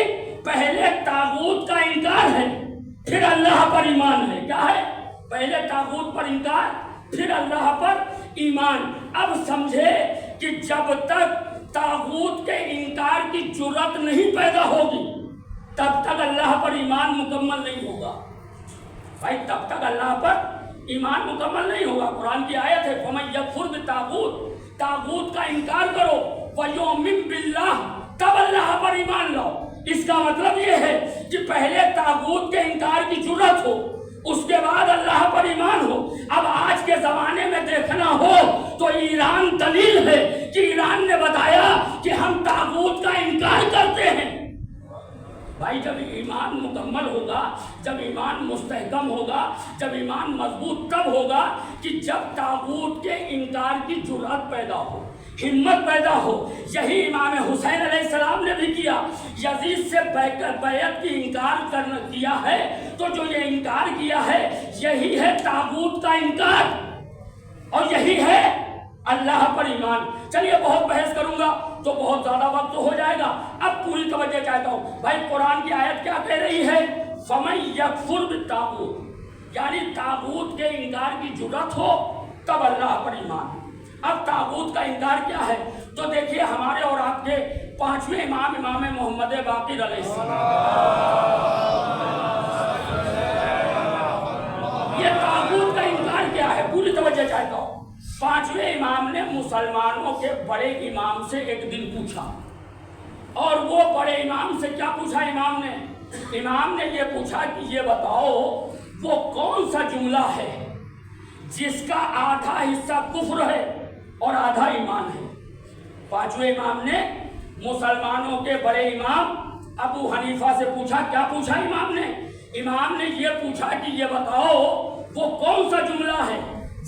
پہلے طاغوت کا انکار ہے، پھر اللہ پر ایمان ہے۔ کیا ہے؟ پہلے طاغوت پر انکار، پھر اللہ پر ایمان۔ اب سمجھے کہ جب تک طاغوت کے انکار کی جرأت نہیں پیدا ہوگی تب تک اللہ پر ایمان مکمل نہیں ہوگا۔ بھائی تب تک اللہ پر ایمان مکمل نہیں ہوگا۔ قرآن کی آیت ہے فمن یکفر بالطاغوت، طاغوت کا انکار کرو، ویؤمن باللہ، تب اللہ پر ایمان لاؤ۔ اس کا مطلب یہ ہے کہ پہلے طاغوت کے انکار کی جرأت ہو، اس کے بعد اللہ پر ایمان ہو۔ اب آج کے زمانے میں دیکھنا ہو تو ایران دلیل ہے کہ ایران نے بتایا کہ ہم طاغوت کا انکار کرتے ہیں۔ بھائی جب ایمان مکمل ہوگا، جب ایمان مستحکم ہوگا، جب ایمان مضبوط تب ہوگا کہ جب طاغوت کے انکار کی جرأت پیدا ہو، ہمت پیدا ہو۔ یہی امام حسین علیہ السلام نے بھی کیا، یزید سے بیعت کی انکار کیا ہے، تو جو یہ انکار کیا ہے یہی ہے طاغوت کا انکار، اور یہی ہے اللہ پر ایمان۔ چلیے بہت بحث کروں گا تو بہت زیادہ وقت ہو جائے گا، اب پوری توجہ چاہتا ہوں۔ بھائی قرآن کی آیت کیا کہہ رہی ہے؟ فمن یکفر بالطاغوت، یعنی طاغوت کے انکار کی جرأت ہو تب اللہ پر ایمان۔ اب طاغوت کا انکار کیا ہے؟ تو دیکھیے ہمارے اور آپ کے پانچویں امام، امام محمد باقر علیہ السلام، یہ طاغوت کا انکار کیا ہے؟ پوری توجہ چاہتا ہوں۔ پانچویں امام نے مسلمانوں کے بڑے امام سے ایک دن پوچھا، اور وہ بڑے امام سے کیا پوچھا؟ امام نے یہ پوچھا کہ یہ بتاؤ وہ کون سا جملہ ہے جس کا آدھا حصہ کفر ہے اور آدھا ایمان ہے؟ پانچویں امام نے مسلمانوں کے بڑے امام ابو حنیفہ سے پوچھا۔ کیا پوچھا امام نے یہ پوچھا کہ یہ بتاؤ وہ کون سا جملہ ہے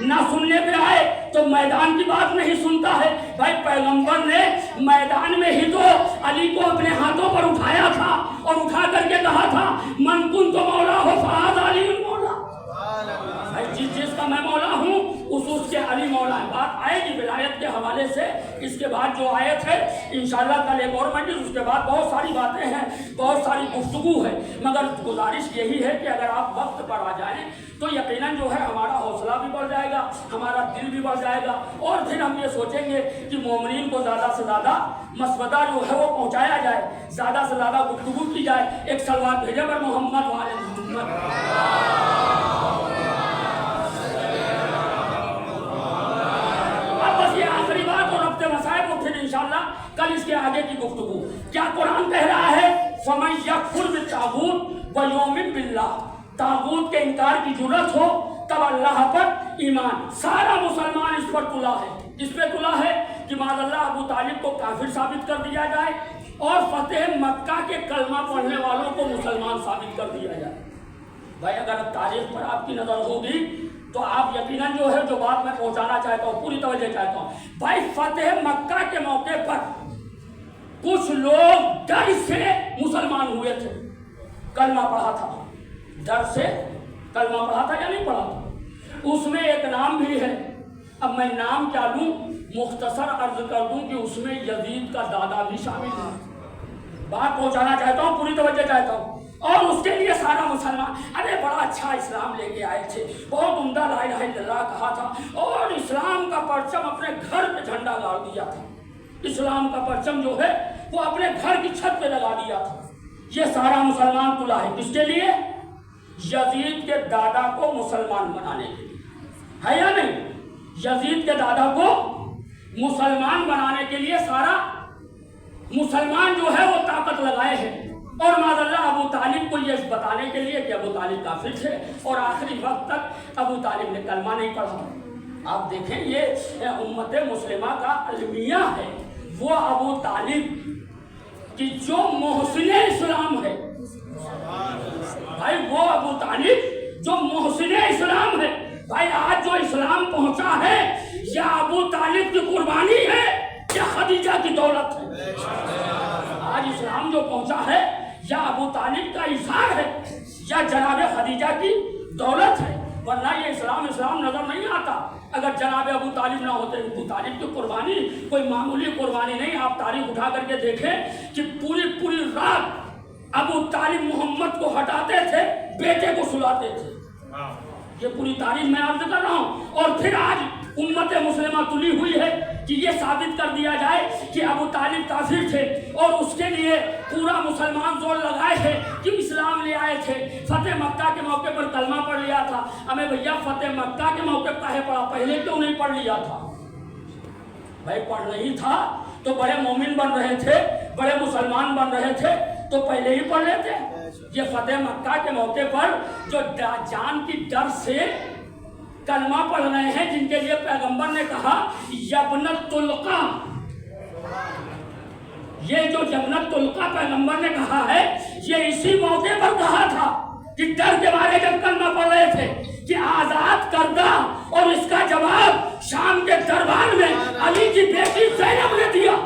نہ سننے پہ آئے تو میدان کی بات نہیں سنتا ہے۔ بھائی پیغمبر نے میدان میں ہی تو علی کو اپنے ہاتھوں پر اٹھایا تھا اور اٹھا کر کے کہا تھا من کنت مولا ہو فہذا علی المولا، بھائی جس چیز کا میں مولا ہوں اس کے علی مولا ہے۔ بات آئے گی ولایت کے حوالے سے، اس کے بعد جو آیت ہے انشاءاللہ کل ایک اور مجلس، اس کے بعد بہت ساری باتیں ہیں، بہت ساری گفتگو ہے، مگر گزارش یہی ہے کہ اگر آپ وقت پر آ جائیں تو یقیناً جو ہے ہمارا حوصلہ بھی بڑھ جائے گا، ہمارا دل بھی بڑھ جائے گا، اور پھر ہم یہ سوچیں گے کہ مومنین کو زیادہ سے زیادہ مسودہ جو ہے وہ پہنچایا جائے، زیادہ سے زیادہ گفتگو کی جائے۔ ایک سلوات بھیجے پر محمد وعلی محمد۔ انشاءاللہ کل اس کے آگے کی گفتگو کیا قرآن کہہ رہا ہے فَمَن يَكْفُرْ بِالطَّاغُوتِ وَيُؤْمِن بِاللَّهِ، طاغوت کے انکار کی جرأت ہو تب اللہ پر ایمان۔ سارا مسلمان اس پر تلا ہے، اس پہ تلا ہے کہ معاذ اللہ ابو طالب کو کافر ثابت کر دیا جائے اور فتح مکہ کے کلمہ پڑھنے والوں کو مسلمان ثابت کر دیا جائے۔ بھائی اگر تاریخ پر آپ کی نظر ہوگی تو آپ یقیناً جو ہے جو بات میں پہنچانا چاہتا ہوں پوری توجہ چاہتا ہوں۔ بھائی فتح مکہ کے موقع پر کچھ لوگ ڈر سے مسلمان ہوئے تھے، کلمہ پڑھا تھا، ڈر سے کلمہ پڑھا تھا یا نہیں پڑھا تھا؟ اس میں ایک نام بھی ہے، اب میں نام کیا لوں، مختصر عرض کر دوں کہ اس میں یزید کا دادا بھی شامل ہے۔ بات پہنچانا چاہتا ہوں، پوری توجہ چاہتا ہوں، اور اس کے لیے سارا مسلمان ارے بڑا اچھا اسلام لے کے آئے تھے، بہت عمدہ لا الہ الا اللہ کہا تھا اور اسلام کا پرچم اپنے گھر پہ جھنڈا گاڑ دیا تھا، اسلام کا پرچم جو ہے وہ اپنے گھر کی چھت پہ لگا دیا تھا۔ یہ سارا مسلمان تلا ہے کس کے لیے؟ یزید کے دادا کو مسلمان بنانے کے لیے، ہے یا نہیں؟ یزید کے دادا کو مسلمان بنانے کے لیے سارا مسلمان جو ہے وہ طاقت لگائے ہیں، اور معاذ اللہ ابو طالب کو یہ بتانے کے لیے کہ ابو طالب کافر تھے اور آخری وقت تک ابو طالب نے کلمہ نہیں پڑھا۔ آپ دیکھیں یہ امت مسلمہ کا المیہ ہے، وہ ابو طالب کی جو محسن اسلام ہے، بھائی وہ ابو طالب جو محسن اسلام ہے، بھائی آج جو اسلام پہنچا ہے یا ابو طالب کی قربانی ہے یا خدیجہ کی دولت ہے؟ آج اسلام جو پہنچا ہے یا ابو طالب کا اظہار ہے یا جناب خدیجہ کی دولت ہے، ورنہ یہ اسلام نظر نہیں آتا اگر جناب ابو طالب نہ ہوتے۔ ابو طالب کی قربانی کوئی معمولی قربانی نہیں، آپ تاریخ اٹھا کر کے دیکھیں کہ پوری رات ابو طالب محمد کو ہٹاتے تھے، بیٹے کو سلاتے تھے، یہ پوری تاریخ میں عرض کر رہا ہوں۔ اور پھر آج امت مسلمہ تلی ہوئی ہے کہ یہ ثابت کر دیا جائے کہ ابو طالب کافر تھے، اور اس کے لیے پورا مسلمان زور لگائے ہیں کہ اسلام لے آئے تھے، فتح مکہ کے موقع پر کلمہ پڑھ لیا تھا۔ ہمیں بھیا فتح مکہ کے موقع پر پڑھا، پہلے کیوں نہیں پڑھ لیا تھا؟ بھائی پڑھ نہیں تھا تو بڑے مومن بن رہے تھے، بڑے مسلمان بن رہے تھے تو پہلے ہی پڑھ لیتے۔ یہ فتح مکہ کے موقع پر جو جان کی ڈر سے کلمہ پڑھ رہے ہیں، جن کے لیے پیغمبر نے کہا یبنت القا، یہ جو یبنت القا پیغمبر نے کہا ہے یہ اسی موقع پر کہا تھا کہ ڈر کے بارے جب کلمہ پڑھ رہے تھے کہ آزاد کردہ، اور اس کا جواب شام کے دربار میں علی کی بیٹی زینب نے دیا۔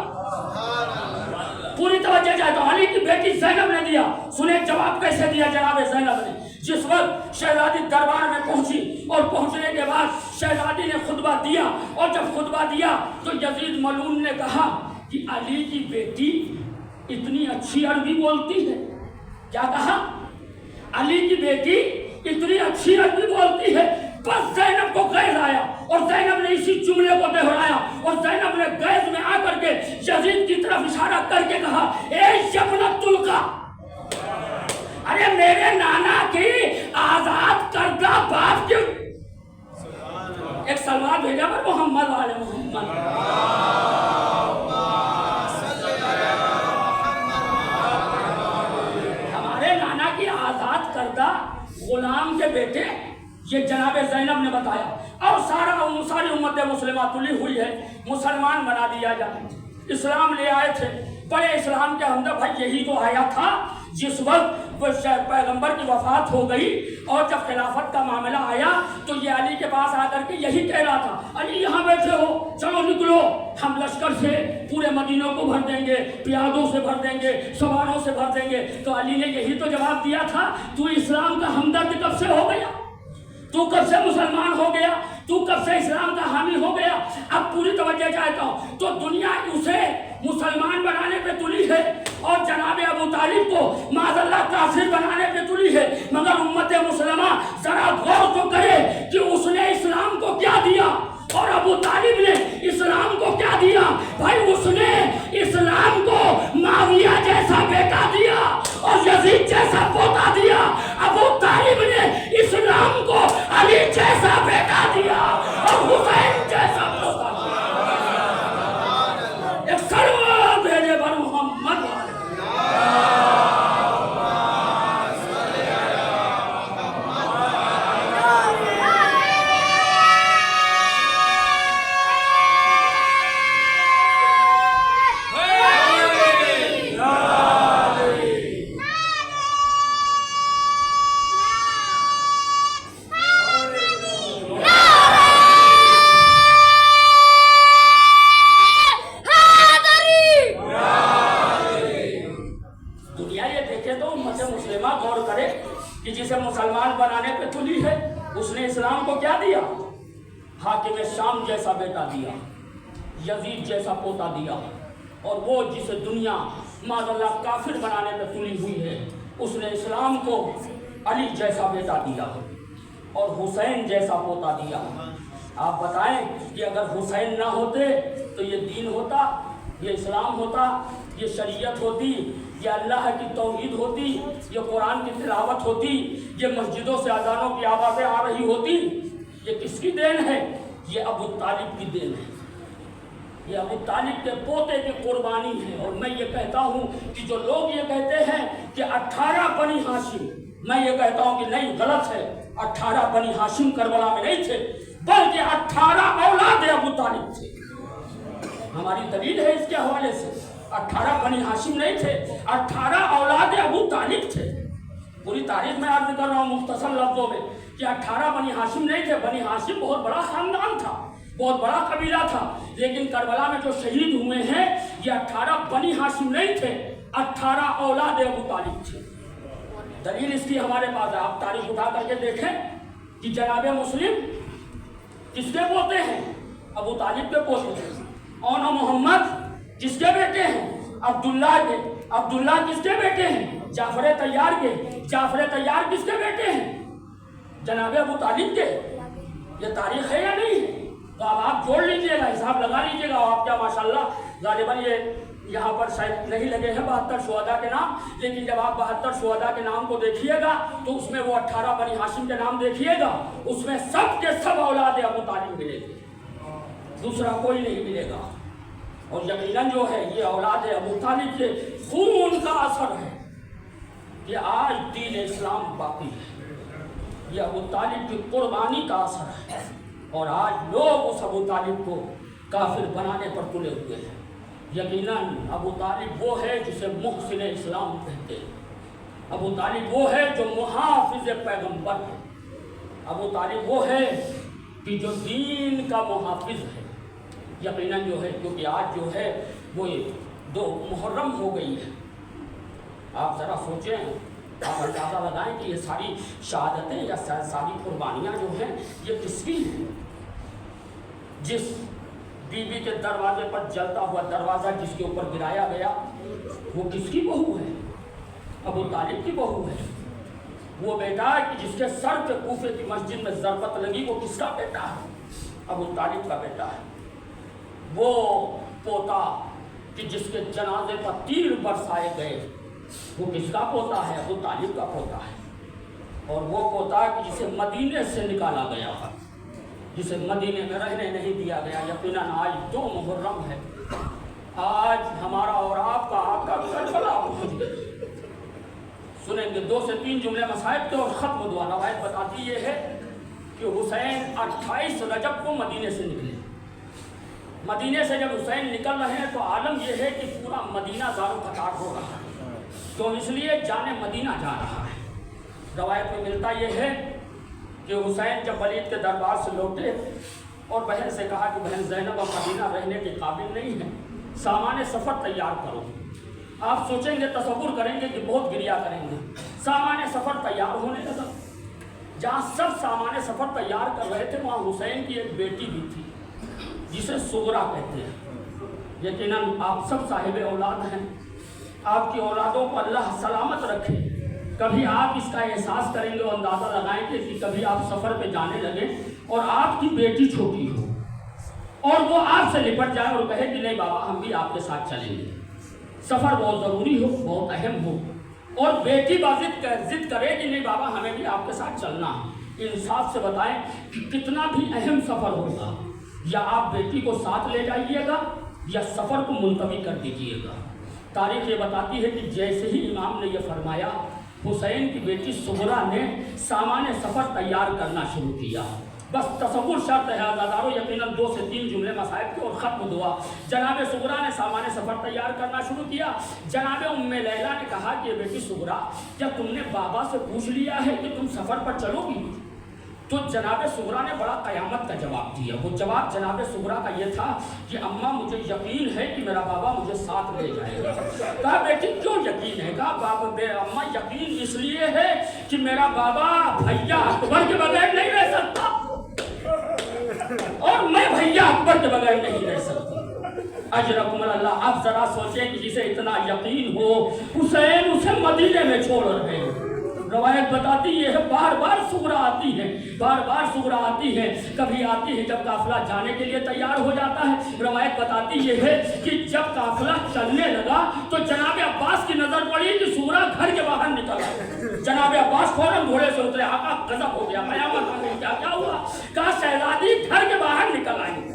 پوری توجہ چاہتا ہوں، علی کی بیٹی زینب نے دیا۔ سنیں جواب کیسے دیا جناب زینب نے۔ جس وقت شہزادی دربار میں پہنچی اور پہنچنے کے بعد شہزادی نے خطبہ دیا، اور جب خطبہ دیا تو یزید ملعون نے کہا کہ علی کی بیٹی اتنی اچھی عربی بولتی ہے۔ کیا کہا؟ علی کی بیٹی اتنی اچھی عربی بولتی ہے۔ بس زینب کو غیظ آیا اور زینب نے اسی جملے کو دہرایا، اور زینب نے غیظ میں آ کر کے یزید کی طرف اشارہ کر کے کہا اے یبنت القا، ارے میرے نانا کی آزاد کردہ باپ کی ایک سلوات بھیجا پر محمد والے محمد۔ ہمارے نانا کی آزاد کردہ غلام کے بیٹے، یہ جناب زینب نے بتایا، اور ساری امت مسلمہ تلی ہوئی ہے، مسلمان بنا دیا جائے۔ اسلام لے آئے تھے، بڑے اسلام کے اندر بھائی یہی تو آیا تھا جس وقت پیغمبر کی وفات ہو گئی اور جب خلافت کا معاملہ آیا تو یہ علی کے پاس آ کر کے یہی کہہ رہا تھا، علی یہاں بیٹھے ہو، چلو نکلو، ہم لشکر سے پورے مدینوں کو بھر دیں گے، پیادوں سے بھر دیں گے، سواروں سے بھر دیں گے۔ تو علی نے یہی تو جواب دیا تھا، تو اسلام کا ہمدرد کب سے ہو گیا؟ تو کب سے مسلمان ہو گیا؟ تو کب سے اسلام کا حامی ہو گیا؟ اب پوری توجہ چاہتا ہوں، تو دنیا اسے مسلمان بنانے پہ تلی ہے اور جناب ابو طالب کو معاذ اللہ کافر بنانے پہ تلی ہے، مگر امت مسلمہ ذرا غور تو کرے کہ اس نے اسلام کو کیا دیا اور ابو طالب نے اسلام کو کیا دیا۔ بھائی اس نے اسلام کو معاویہ جیسا بیٹا دیا اور یزید جیسا پوتا دیا، ابو طالب نے اسلام کو علی جیسا بیٹا دیا اور حسین جیسا پوتا دیا۔ ایک سلوات بھیجے بر محمد مسلمان بنانے پہ تلی ہے، اس نے اسلام کو کیا دیا؟ حاکم شام جیسا بیٹا دیا، یزید جیسا پوتا دیا، اور وہ جسے دنیا معاذ اللہ کافر بنانے پہ تلی ہوئی ہے، اس نے اسلام کو علی جیسا بیٹا دیا اور حسین جیسا پوتا دیا۔ آپ بتائیں کہ اگر حسین نہ ہوتے تو یہ دین ہوتا، یہ اسلام ہوتا، یہ شریعت ہوتی، یہ اللہ کی توحید ہوتی، یہ قرآن کی تلاوت ہوتی، یہ مسجدوں سے اذانوں کی آوازیں آ رہی ہوتی؟ یہ کس کی دین ہے؟ یہ ابو طالب کی دین ہے، یہ ابو طالب کے پوتے کی قربانی ہے۔ اور میں یہ کہتا ہوں کہ جو لوگ یہ کہتے ہیں کہ 18 بنی ہاشم، میں یہ کہتا ہوں کہ نہیں، غلط ہے۔ 18 بنی ہاشم کربلا میں نہیں تھے، بلکہ 18 اولاد ابو طالب تھے۔ ہماری دلیل ہے اس کے حوالے سے، 18 بنی ہاشم نہیں تھے، 18 اولاد ابو طالب تھے۔ پوری تاریخ میں عرض کر رہا ہوں مختصر لفظوں میں کہ 18 بنی ہاشم نہیں تھے۔ بنی ہاشم بہت بڑا خاندان تھا، بہت بڑا قبیلہ تھا، لیکن کربلا میں جو شہید ہوئے ہیں یہ 18 بنی ہاشم نہیں تھے، 18 اولاد ابو طالب تھے۔ دلیل اس کی ہمارے پاس ہے، آپ تاریخ اٹھا کر کے دیکھیں کہ جناب مسلم کس کے پوتے ہیں؟ ابو طالب کے پوتے ہیں۔ اون محمد کس کے بیٹے ہیں؟ عبداللہ کے۔ عبداللہ کس کے بیٹے ہیں؟ جعفر طیار کے۔ جعفر طیار کس کے بیٹے ہیں؟ جناب ابو طالب کے۔ یہ تاریخ ہے یا نہیں ہے؟ تو اب آپ جوڑ لیجئے گا، حساب لگا لیجئے گا، آپ کیا ماشاءاللہ غالباً یہ یہاں پر شاید نہیں لگے ہیں 72 شہداء کے نام، لیکن جب آپ 72 شہداء کے نام کو دیکھیے گا تو اس میں وہ 18 بنی ہاشم کے نام دیکھیے گا، اس میں سب کے سب اولاد ابو طالب ملے گے، دوسرا کوئی نہیں ملے گا۔ اور یقیناً جو ہے یہ اولاد ابو طالب کے خون کا اثر ہے کہ آج دین اسلام باقی ہے، یہ ابو طالب کی قربانی کا اثر ہے، اور آج لوگ اس ابو طالب کو کافر بنانے پر تلے ہوئے ہیں۔ یقیناً ابو طالب وہ ہے جسے محسن اسلام کہتے ہیں، ابو طالب وہ ہے جو محافظ پیغمبر ہے، ابو طالب وہ ہے کہ جو دین کا محافظ ہے۔ یقیناً جو ہے کیونکہ آج جو ہے وہ 2 محرم ہو گئی ہے، آپ ذرا سوچیں، آپ اندازہ لگائیں کہ یہ ساری شہادتیں یا ساری قربانیاں جو ہیں یہ کس کی ہیں؟ جس بی بی کے دروازے پر جلتا ہوا دروازہ جس کے اوپر گرایا گیا وہ کس کی بہو ہے؟ ابو طالب کی بہو ہے۔ وہ بیٹا کہ جس کے سر پہ کوفے کی مسجد میں ضربت لگی وہ کس کا بیٹا ہے؟ ابو طالب کا بیٹا ہے۔ وہ پوتا کہ جس کے جنازے پر تیر برسائے گئے وہ کس کا پوتا ہے؟ ابو طالب کا پوتا ہے۔ اور وہ پوتا کہ جسے مدینے سے نکالا گیا، جسے مدینے میں رہنے نہیں دیا گیا۔ یقیناً آج 2 محرم ہے، آج ہمارا اور آپ کا آقا کربلا پہنچ گئے۔ سنیں گے 2 سے 3 جملے مصائب کے اور ختم دعا۔ روایت بتاتی یہ ہے کہ حسین 28 رجب کو مدینے سے نکلے۔ مدینے سے جب حسین نکل رہے ہیں تو عالم یہ ہے کہ پورا مدینہ زار و قطار ہو رہا ہے، تو اس لیے جانے مدینہ جا رہا ہے۔ روایت میں ملتا یہ ہے کہ حسین جب ولید کے دربار سے لوٹے اور بہن سے کہا کہ بہن زینب اب مدینہ رہنے کے قابل نہیں ہے، سامان سفر تیار کرو۔ آپ سوچیں گے، تصور کریں گے کہ بہت گریا کریں گے۔ سامان سفر تیار ہونے لگا۔ جہاں سب سامان سفر تیار کر رہے تھے وہاں حسین کی ایک بیٹی بھی تھی جسے سغرا کہتے ہیں۔ یقیناً آپ سب صاحب اولاد ہیں، آپ کی اولادوں کو اللہ سلامت رکھے۔ کبھی آپ اس کا احساس کریں گے اور اندازہ لگائیں گے کہ کبھی آپ سفر پہ جانے لگے اور آپ کی بیٹی چھوٹی ہو اور وہ آپ سے لپٹ جائے اور کہے کہ نہیں بابا ہم بھی آپ کے ساتھ چلیں گے، سفر بہت ضروری ہو، بہت اہم ہو، اور بیٹی ضد کرے کہ نہیں بابا ہمیں بھی آپ کے ساتھ چلنا ہے۔ انصاف سے بتائیں کہ کتنا بھی اہم سفر ہوگا، یا آپ بیٹی کو ساتھ لے جائیے گا یا سفر کو ملتوی کر دیجیے گا۔ تاریخ یہ بتاتی ہے کہ جیسے ہی امام نے یہ فرمایا، حسین کی بیٹی سغرا نے سامان سفر تیار کرنا شروع کیا۔ بس تصور شرط ہے عزادارو، یقیناً 2 سے 3 جملے مصائب کے اور ختم دعا۔ جناب سغرا نے سامان سفر تیار کرنا شروع کیا۔ جناب ام لیلا نے کہا کہ بیٹی سغرا، کیا تم نے بابا سے پوچھ لیا ہے کہ تم سفر پر چلو گی؟ تو جناب سغرا نے بڑا قیامت کا جواب دیا۔ وہ جواب جناب سغرا کا یہ تھا کہ اماں مجھے یقین ہے کہ میرا بابا مجھے ساتھ لے جائے گا۔ کہا بیٹی کیوں یقین ہے؟ کہا بابا اماں یقین اس لیے ہے کہ میرا بابا بھیا اکبر کے بغیر نہیں رہ سکتا اور میں بھیا اکبر کے بغیر نہیں رہ سکتی۔ اجرکم اللہ۔ آپ ذرا سوچیں کہ جسے اتنا یقین ہو حسین اسے مدینے میں چھوڑ رہے ہیں۔ روایت بتاتی یہ ہے بار بار سغرا آتی ہے، بار بار سغرا آتی ہے۔ کبھی آتی ہے جب قافلہ جانے کے لیے تیار ہو جاتا ہے۔ روایت بتاتی یہ ہے کہ جب قافلہ چلنے لگا تو جناب عباس کی نظر پڑی کہ سغرا گھر کے باہر نکل آئے۔ جناب عباس فوراً گھوڑے سے اترے، آقا غضب ہو گیا، قیامت آ گئی، کیا ہوا؟ کہا شہزادی گھر کے باہر نکل آئی۔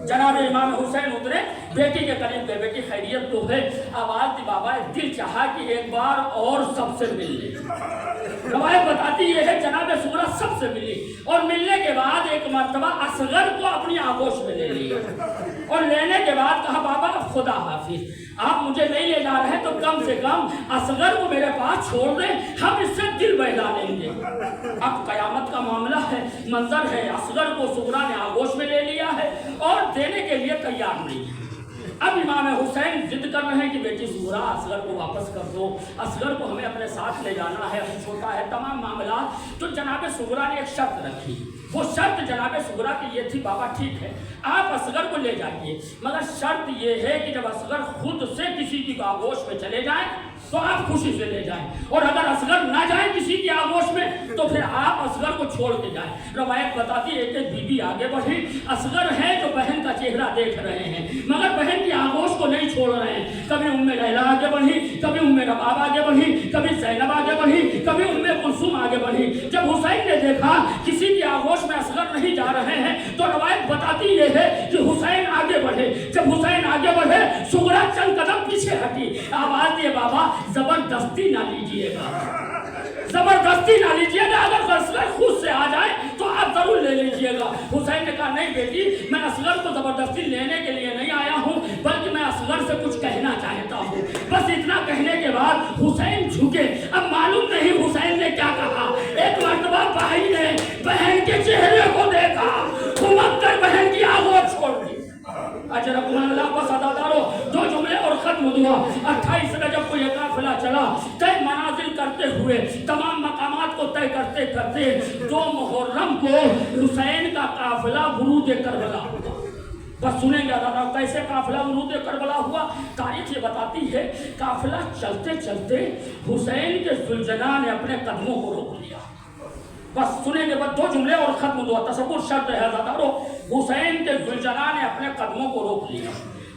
جناب امام حسین اترے، بیٹی کے قریب گئے، بیٹی خیریت تو ہے؟ آواز دی بابا، دل چاہا کہ ایک بار اور سب سے مل لے۔ روایت بتاتی یہ ہے جناب سغرا سب سے ملی اور ملنے کے بعد ایک مرتبہ اصغر کو اپنی آغوش میں لے لیا اور لینے کے بعد کہا بابا اب خدا حافظ، آپ مجھے نہیں لے جا رہے تو کم سے کم اصغر کو میرے پاس چھوڑ دیں، ہم اس سے دل بہلا لیں گے۔ اب قیامت کا معاملہ ہے، منظر ہے، اصغر کو سغرا نے آغوش میں لے لیا ہے اور دینے کے لیے تیار نہیں ہے۔ اب امام حسین ضد کر رہے ہیں کہ بیٹی سغرا اصغر کو واپس کر دو، اصغر کو ہمیں اپنے ساتھ لے جانا ہے، چھوٹا ہے، تمام معاملات۔ تو جناب سغرا نے ایک شرط رکھی، وہ شرط جناب سغرا کی یہ تھی بابا ٹھیک ہے آپ اصغر کو لے جائیے، مگر شرط یہ ہے کہ جب اصغر خود سے کسی کی آغوش میں چلے جائیں تو آپ خوشی سے لے جائیں، اور اگر اصغر نہ جائیں کسی کی آغوش میں تو پھر آپ اصغر کو چھوڑ کے جائیں۔ روایت بتاتی ہے کہ بی بی آگے بڑھی، اصغر ہے جو بہن کا چہرہ دیکھ رہے ہیں مگر بہن کی آغوش کو نہیں چھوڑ رہے ہیں۔ کبھی ام لیلا آگے بڑھی، کبھی ام رباب آگے بڑھی، کبھی زینب آگے بڑھی، کبھی ام کلثوم آگے بڑھی۔ جب حسین نے دیکھا کسی کی آغوش میں اصغر نہیں جا رہے ہیں تو روایت بتاتی یہ ہے کہ حسین آگے بڑھے۔ جب حسین آگے بڑھے سغرا چند قدم پیچھے ہٹی، آواز دیے بابا زبردستی نہ لیجیے گا، زبردستی نہ لیجیے گا، اگر اصغر خود سے آ جائے تو آپ ضرور لے لیجیے گا۔ حسین نے کہا نہیں بیٹی، میں اصغر کو زبردستی لینے کے لیے نہیں آیا ہوں بلکہ میں اصغر سے کچھ کہنا چاہتا ہوں۔ بس اتنا کہنے کے بعد حسین جھکے۔ اب معلوم نہیں حسین نے کیا کہا، ایک مرتبہ بھائی نے بہن کے چہرے کو دیکھا، کھمک کر بہن کی آغوش چھوڑ دی۔ اجرکم اللہ بس عزادارو 2 جملے اور ختم دعا۔ 28 رجب کو یہ قافلہ چلا، طے منازل کرتے ہوئے تمام مقامات کو طے کرتے کرتے 2 محرم کو حسین کا قافلہ ورود کربلا ہوا۔ بس سنیں گے عزادارو کیسے قافلہ ورود کربلا ہوا۔ تاریخ یہ بتاتی ہے قافلہ چلتے چلتے حسین کے ذوالجلال نے اپنے قدموں کو روک لیا۔ بس سنیں گے بس 2 جملے اور ختم دعا، تصور شرط ہے عزادارو۔ حسین کے ذوالجلال نے اپنے قدموں کو روک لیا۔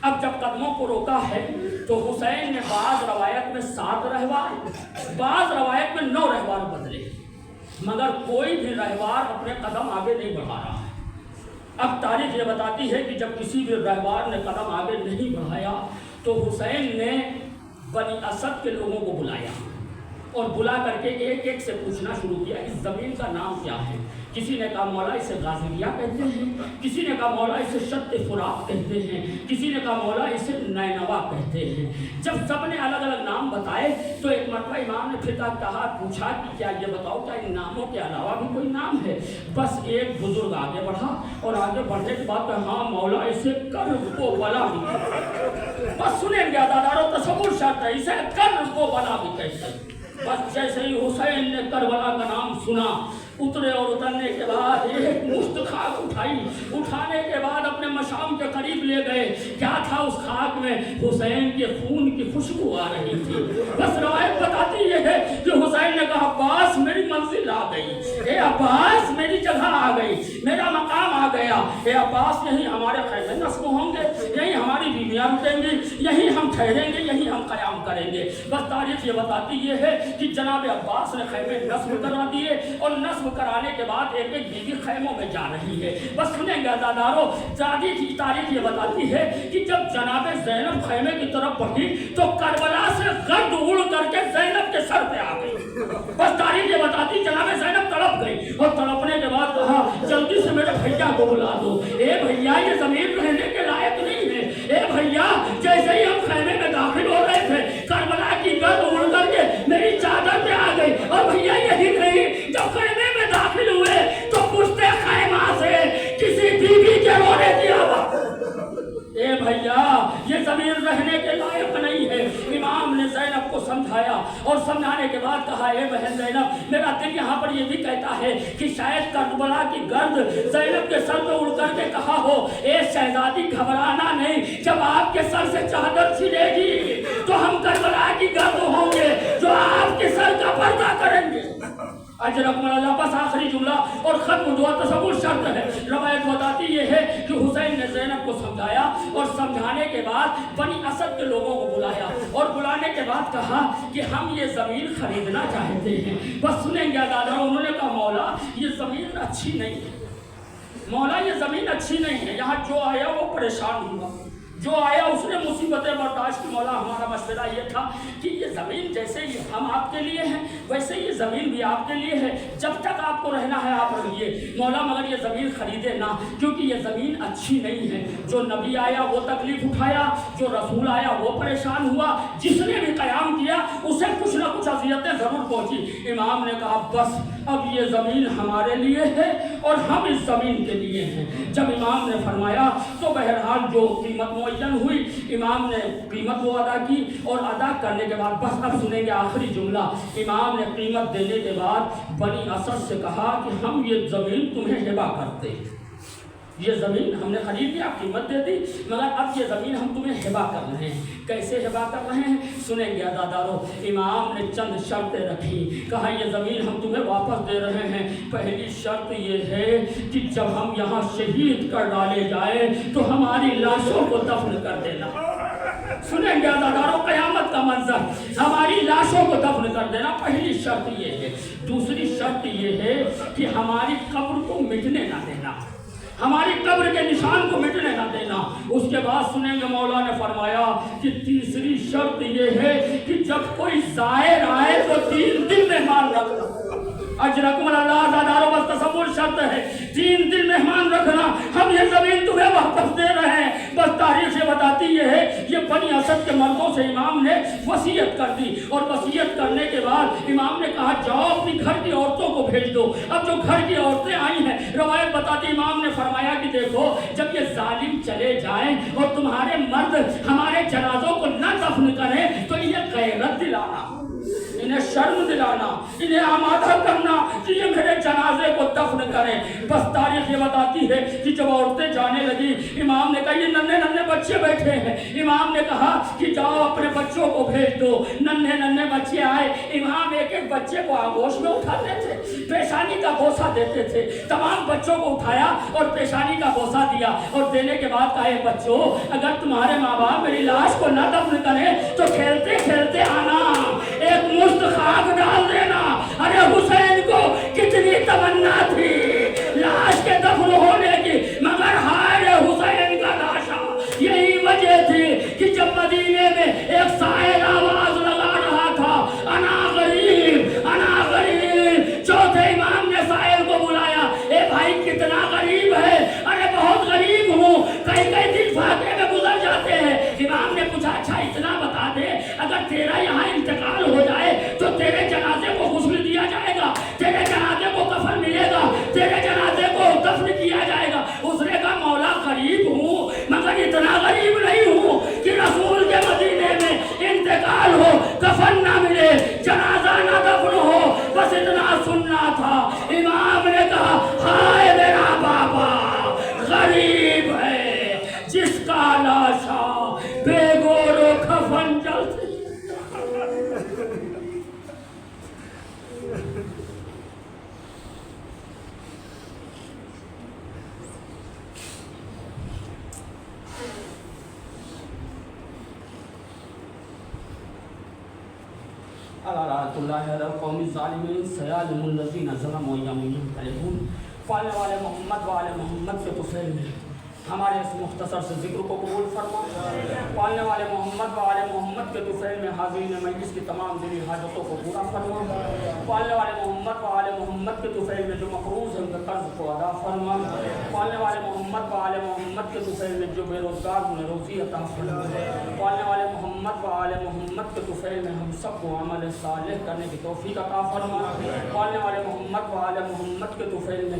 اب جب قدموں کو روکا ہے تو حسین نے بعض روایت میں 7 رہوار، بعض روایت میں 9 رہوار بدلے، مگر کوئی بھی رہوار اپنے قدم آگے نہیں بڑھا رہا ہے۔ اب تاریخ یہ بتاتی ہے کہ جب کسی بھی رہوار نے قدم آگے نہیں بڑھایا تو حسین نے بنی اسد کے لوگوں کو بلایا اور بلا کر کے ایک ایک سے پوچھنا شروع کیا اس زمین کا نام کیا ہے. کسی نے کہا مولا اسے غازیہ کہتے ہیں, کسی نے کہا مولا اسے شط فرات کہتے ہیں, کسی نے کہا مولا اسے نینوا کہتے ہیں. جب سب نے الگ الگ نام بتائے تو ایک مرتبہ امام نے پھر کہا پوچھا کہ کیا یہ بتاؤ کیا ان ناموں کے علاوہ بھی کوئی نام ہے؟ بس ایک بزرگ آگے بڑھا اور آگے بڑھنے کے بعد کہا ہاں مولا اسے کرب و بلا بھی کہتے ہیں. بس سنیں گے عزادارو, تصور شرط ہے, اسے کرب و بلا بھی کہتے ہیں. بس جیسے ہی حسین نے کربلا کا نام سنا, اترے اور اترنے کے بعد ایک مشت خاک اٹھائی, اٹھانے کے بعد اپنے مشام کے قریب لے گئے. کیا تھا اس خاک میں؟ حسین کے خون کی خوشبو آ رہی تھی. بس روایت بتاتی یہ ہے کہ حسین نے کہا عباس میری منزل آ گئی, اے عباس میری جگہ آ گئی, میرا مقام آ گیا. اے عباس یہی ہمارے خیمے نصب ہوں گے, یہی ہماری بیویاں رکیں گی, یہی ہم ٹھہریں گے, یہی ہم قیام کریں گے. بس تاریخ یہ بتاتی یہ ہے کہ جناب عباس نے خیمے نصب کرا دیے اور نصب کرانے کے بعد ایک ایک بیوی خیموں میں جا رہی ہے. بس سنیں گے عزادارو, تاریخ یہ بتاتی ہے کہ جب جناب زینب خیمے کی طرف بڑھی تو کربلا سے گرد اڑ کر کے زینب کے سر پہ آ گئی. بس تاریخ یہ بتاتی جناب زینب تڑپ گئی اور تڑپنے کے بعد کہا جلدی سے میرے بھیا کو بلا دو. اے بھیا یہ زمین رہنے کے لائق نہیں ہے. اے بھیا جیسے ہی ہم خیمے میں داخل ہو رہے تھے کربلا کی گرد اڑ کر کے میری چادر پہ آ گئی. اور بھیا یہی نہیں, جب خیمے میں داخل ہوئے تو پشتے خیمہ سے کسی بیوی کے رونے کی آواز. اے بھیا یہ زمین رہنے کے لائق نہیں ہے. امام نے زینب کو سمجھایا اور سمجھانے کے بعد کہا اے بہن زینب میرا دل یہاں پر یہ بھی کہتا ہے کہ شاید کربلا کی گرد زینب کے سر پہ اڑ کر کے کہا ہو اے شہزادی گھبرانا نہیں, جب آپ کے سر سے چادر چھنے گی تو ہم کربلا کی گرد ہوں گے جو آپ کے سر کا پردہ کریں گے. اجرکم اللہ. بس آخری جملہ اور ختم دعا, تصور شرط ہے. روایت بتاتی یہ ہے کہ حسین نے زینب کو سمجھایا اور سمجھانے کے بعد بنی اسد کے لوگوں کو بلایا اور بلانے کے بعد کہا کہ ہم یہ زمین خریدنا چاہتے ہیں. بس سنیں گے عزادارو, انہوں نے کہا مولا یہ زمین اچھی نہیں ہے, مولا یہ زمین اچھی نہیں ہے. یہاں جو آیا وہ پریشان ہوا, جو آیا اس نے مصیبتیں برداشت کی. مولا ہمارا مشورہ یہ تھا کہ یہ زمین جیسے ہم آپ کے لیے ہیں ویسے یہ زمین بھی آپ کے لیے ہے, جب تک آپ کو رہنا ہے آپ رہیے. مولا مگر یہ زمین خریدے نہ, کیونکہ یہ زمین اچھی نہیں ہے. جو نبی آیا وہ تکلیف اٹھایا, جو رسول آیا وہ پریشان ہوا, جس نے بھی قیام کیا اسے کچھ نہ کچھ اذیتیں ضرور پہنچی. امام نے کہا بس اب یہ زمین ہمارے لیے ہے اور ہم اس زمین کے لیے ہیں. جب امام نے فرمایا تو بہرحال جو قیمت معین ہوئی امام نے قیمت وہ ادا کی اور ادا کرنے کے بعد بس اب سنیں گے آخری جملہ. امام نے قیمت دینے کے بعد بنی اسد سے کہا کہ ہم یہ زمین تمہیں ہبہ کرتے ہیں. یہ زمین ہم نے خرید لیا, قیمت دے دی, مگر اب یہ زمین ہم تمہیں ہبہ کر رہے ہیں. کیسے ہبہ کر رہے ہیں سنیں گے عزادارو. امام نے چند شرطیں رکھی, کہا یہ زمین ہم تمہیں واپس دے رہے ہیں. پہلی شرط یہ ہے کہ جب ہم یہاں شہید کر ڈالے جائیں تو ہماری لاشوں کو دفن کر دینا. سنیں گے عزادارو, قیامت کا منظر, ہماری لاشوں کو دفن کر دینا. پہلی شرط یہ ہے. دوسری شرط یہ ہے کہ ہماری قبر کو مٹنے نہ دینا, ہماری قبر کے نشان کو مٹنے نہ دینا. اس کے بعد سنیں گے مولا نے فرمایا کہ تیسری شرط یہ ہے کہ جب کوئی زائر آئے تو 3 دن مہمان رکھنا. اجرکم اللہ. عزادارو بس تصور شرط ہے, 3 دن مہمان رکھنا. ہم یہ زمین تمہیں واپس دے رہے ہیں. بس تاریخ سے بتاتی یہ ہے یہ بنی اسد کے مردوں سے امام نے وصیت کر دی اور وصیت کرنے کے بعد امام نے کہا جاؤ اپنی گھر کی عورتوں کو بھیج دو. اب جو گھر کی عورتیں آئی ہیں روایت بتاتی امام نے فرمایا کہ دیکھو جب یہ ظالم چلے جائیں اور تمہارے مرد ہمارے جنازوں کو نہ دفن کریں تو انہیں غیرت دلانا, انہیں شرم دلانا, انہیں آمادہ کرنا کہ یہ میرے جنازے کو دفن کریں. بس تاریخ یہ بتاتی ہے کہ جب عورتیں جانے لگی امام نے کہا یہ ننھے ننھے بچے بیٹھے ہیں. امام نے کہا کہ جاؤ اپنے بچوں کو بھیج دو. ننھے ننھے بچے آئے. امام ایک ایک بچے کو آغوش میں اٹھاتے تھے, پیشانی کا بوسہ دیتے تھے. تمام بچوں کو اٹھایا اور پیشانی کا بوسہ دیا اور دینے کے بعد کہا بچوں اگر تمہارے ماں باپ میری لاش کو نہ دفن کریں تو کھیلتے کھیلتے آنا, ایک مشت خاک ڈال دینا. ارے حسین کو کتنی تمنا تھی لاش کے دفن ہونے کی, مگر ہائے حسین کا لاشا. یہی وجہ تھی کہ جب مدینے میں ایک سائل آواز لگا رہا تھا انا غریب لعنۃ اللہ علی القوم الظالمین سیعلم الذین ظلموا یوم ینقلبون۔ پالنے والے محمد و آل محمد کے طفیل میں ہمارے اس مختصر سے ذکر کو قبول فرما۔ پالنے والے محمد و آل محمد کے طفیل میں حاضرین مجلس کی تمام دلی حاجتوں کو پورا فرما۔ پالنے والے محمد و آل محمد کے طفیل میں جو مقروض ہیں ان کے قرض کو ادا فرما۔ پالنے والے محمد و آل محمد کے طفیل میں جو بے روزگار انہیں روزی عطا فرما۔ پالنے والے محمد و آل محمد کے طفیل میں ہم سب کو عمل صالح کرنے کی توفیق عطا فرما۔ پالنے والے محمد و آل محمد کے طفیل میں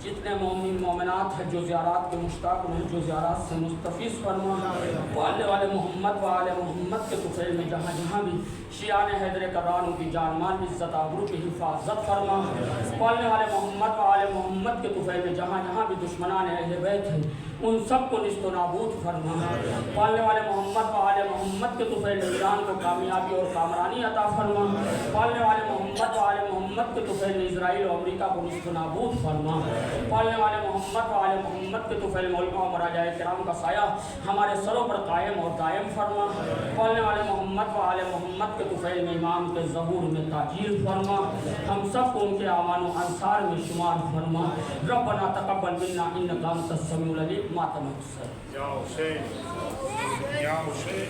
جتنے مومن مومنات ہیں جو زیارات کے مشتاق ہیں جو زیارات سے مستفیض فرما۔ پالنے والے محمد و آل محمد کے طفیل میں جہاں جہاں بھی شیعان حیدر کرار کی جان مال عزت آبرو کی حفاظت فرما۔ پالنے والے محمد و آل محمد کے طفیل میں جہاں جہاں بھی دشمنان اہل بیت ہیں ان سب کو نیست و نابود فرما۔ پالنے والے محمد و آل محمد کے طفیل میں ایران کو کامیابی اور کامرانی عطا فرما۔ پالنے والے محمد و آل محمد کے طفیل میں اسرائیل و امریکہ کو نیست و نابود فرما۔ پالنے والے محمد و آل محمد کے طفیل میں علماء و مراجع کرام کا سایہ ہمارے سروں پر قائم اور دائم فرما۔ پالنے والے محمد و آل محمد کے طفیل میں امام کے ظہور میں تاجیل فرما۔ ہم سب کو ان کے اعوان و انصار میں شمار فرما۔ ربنا تقبل منا انک انت السمیع العلیم۔ ماتم حسین۔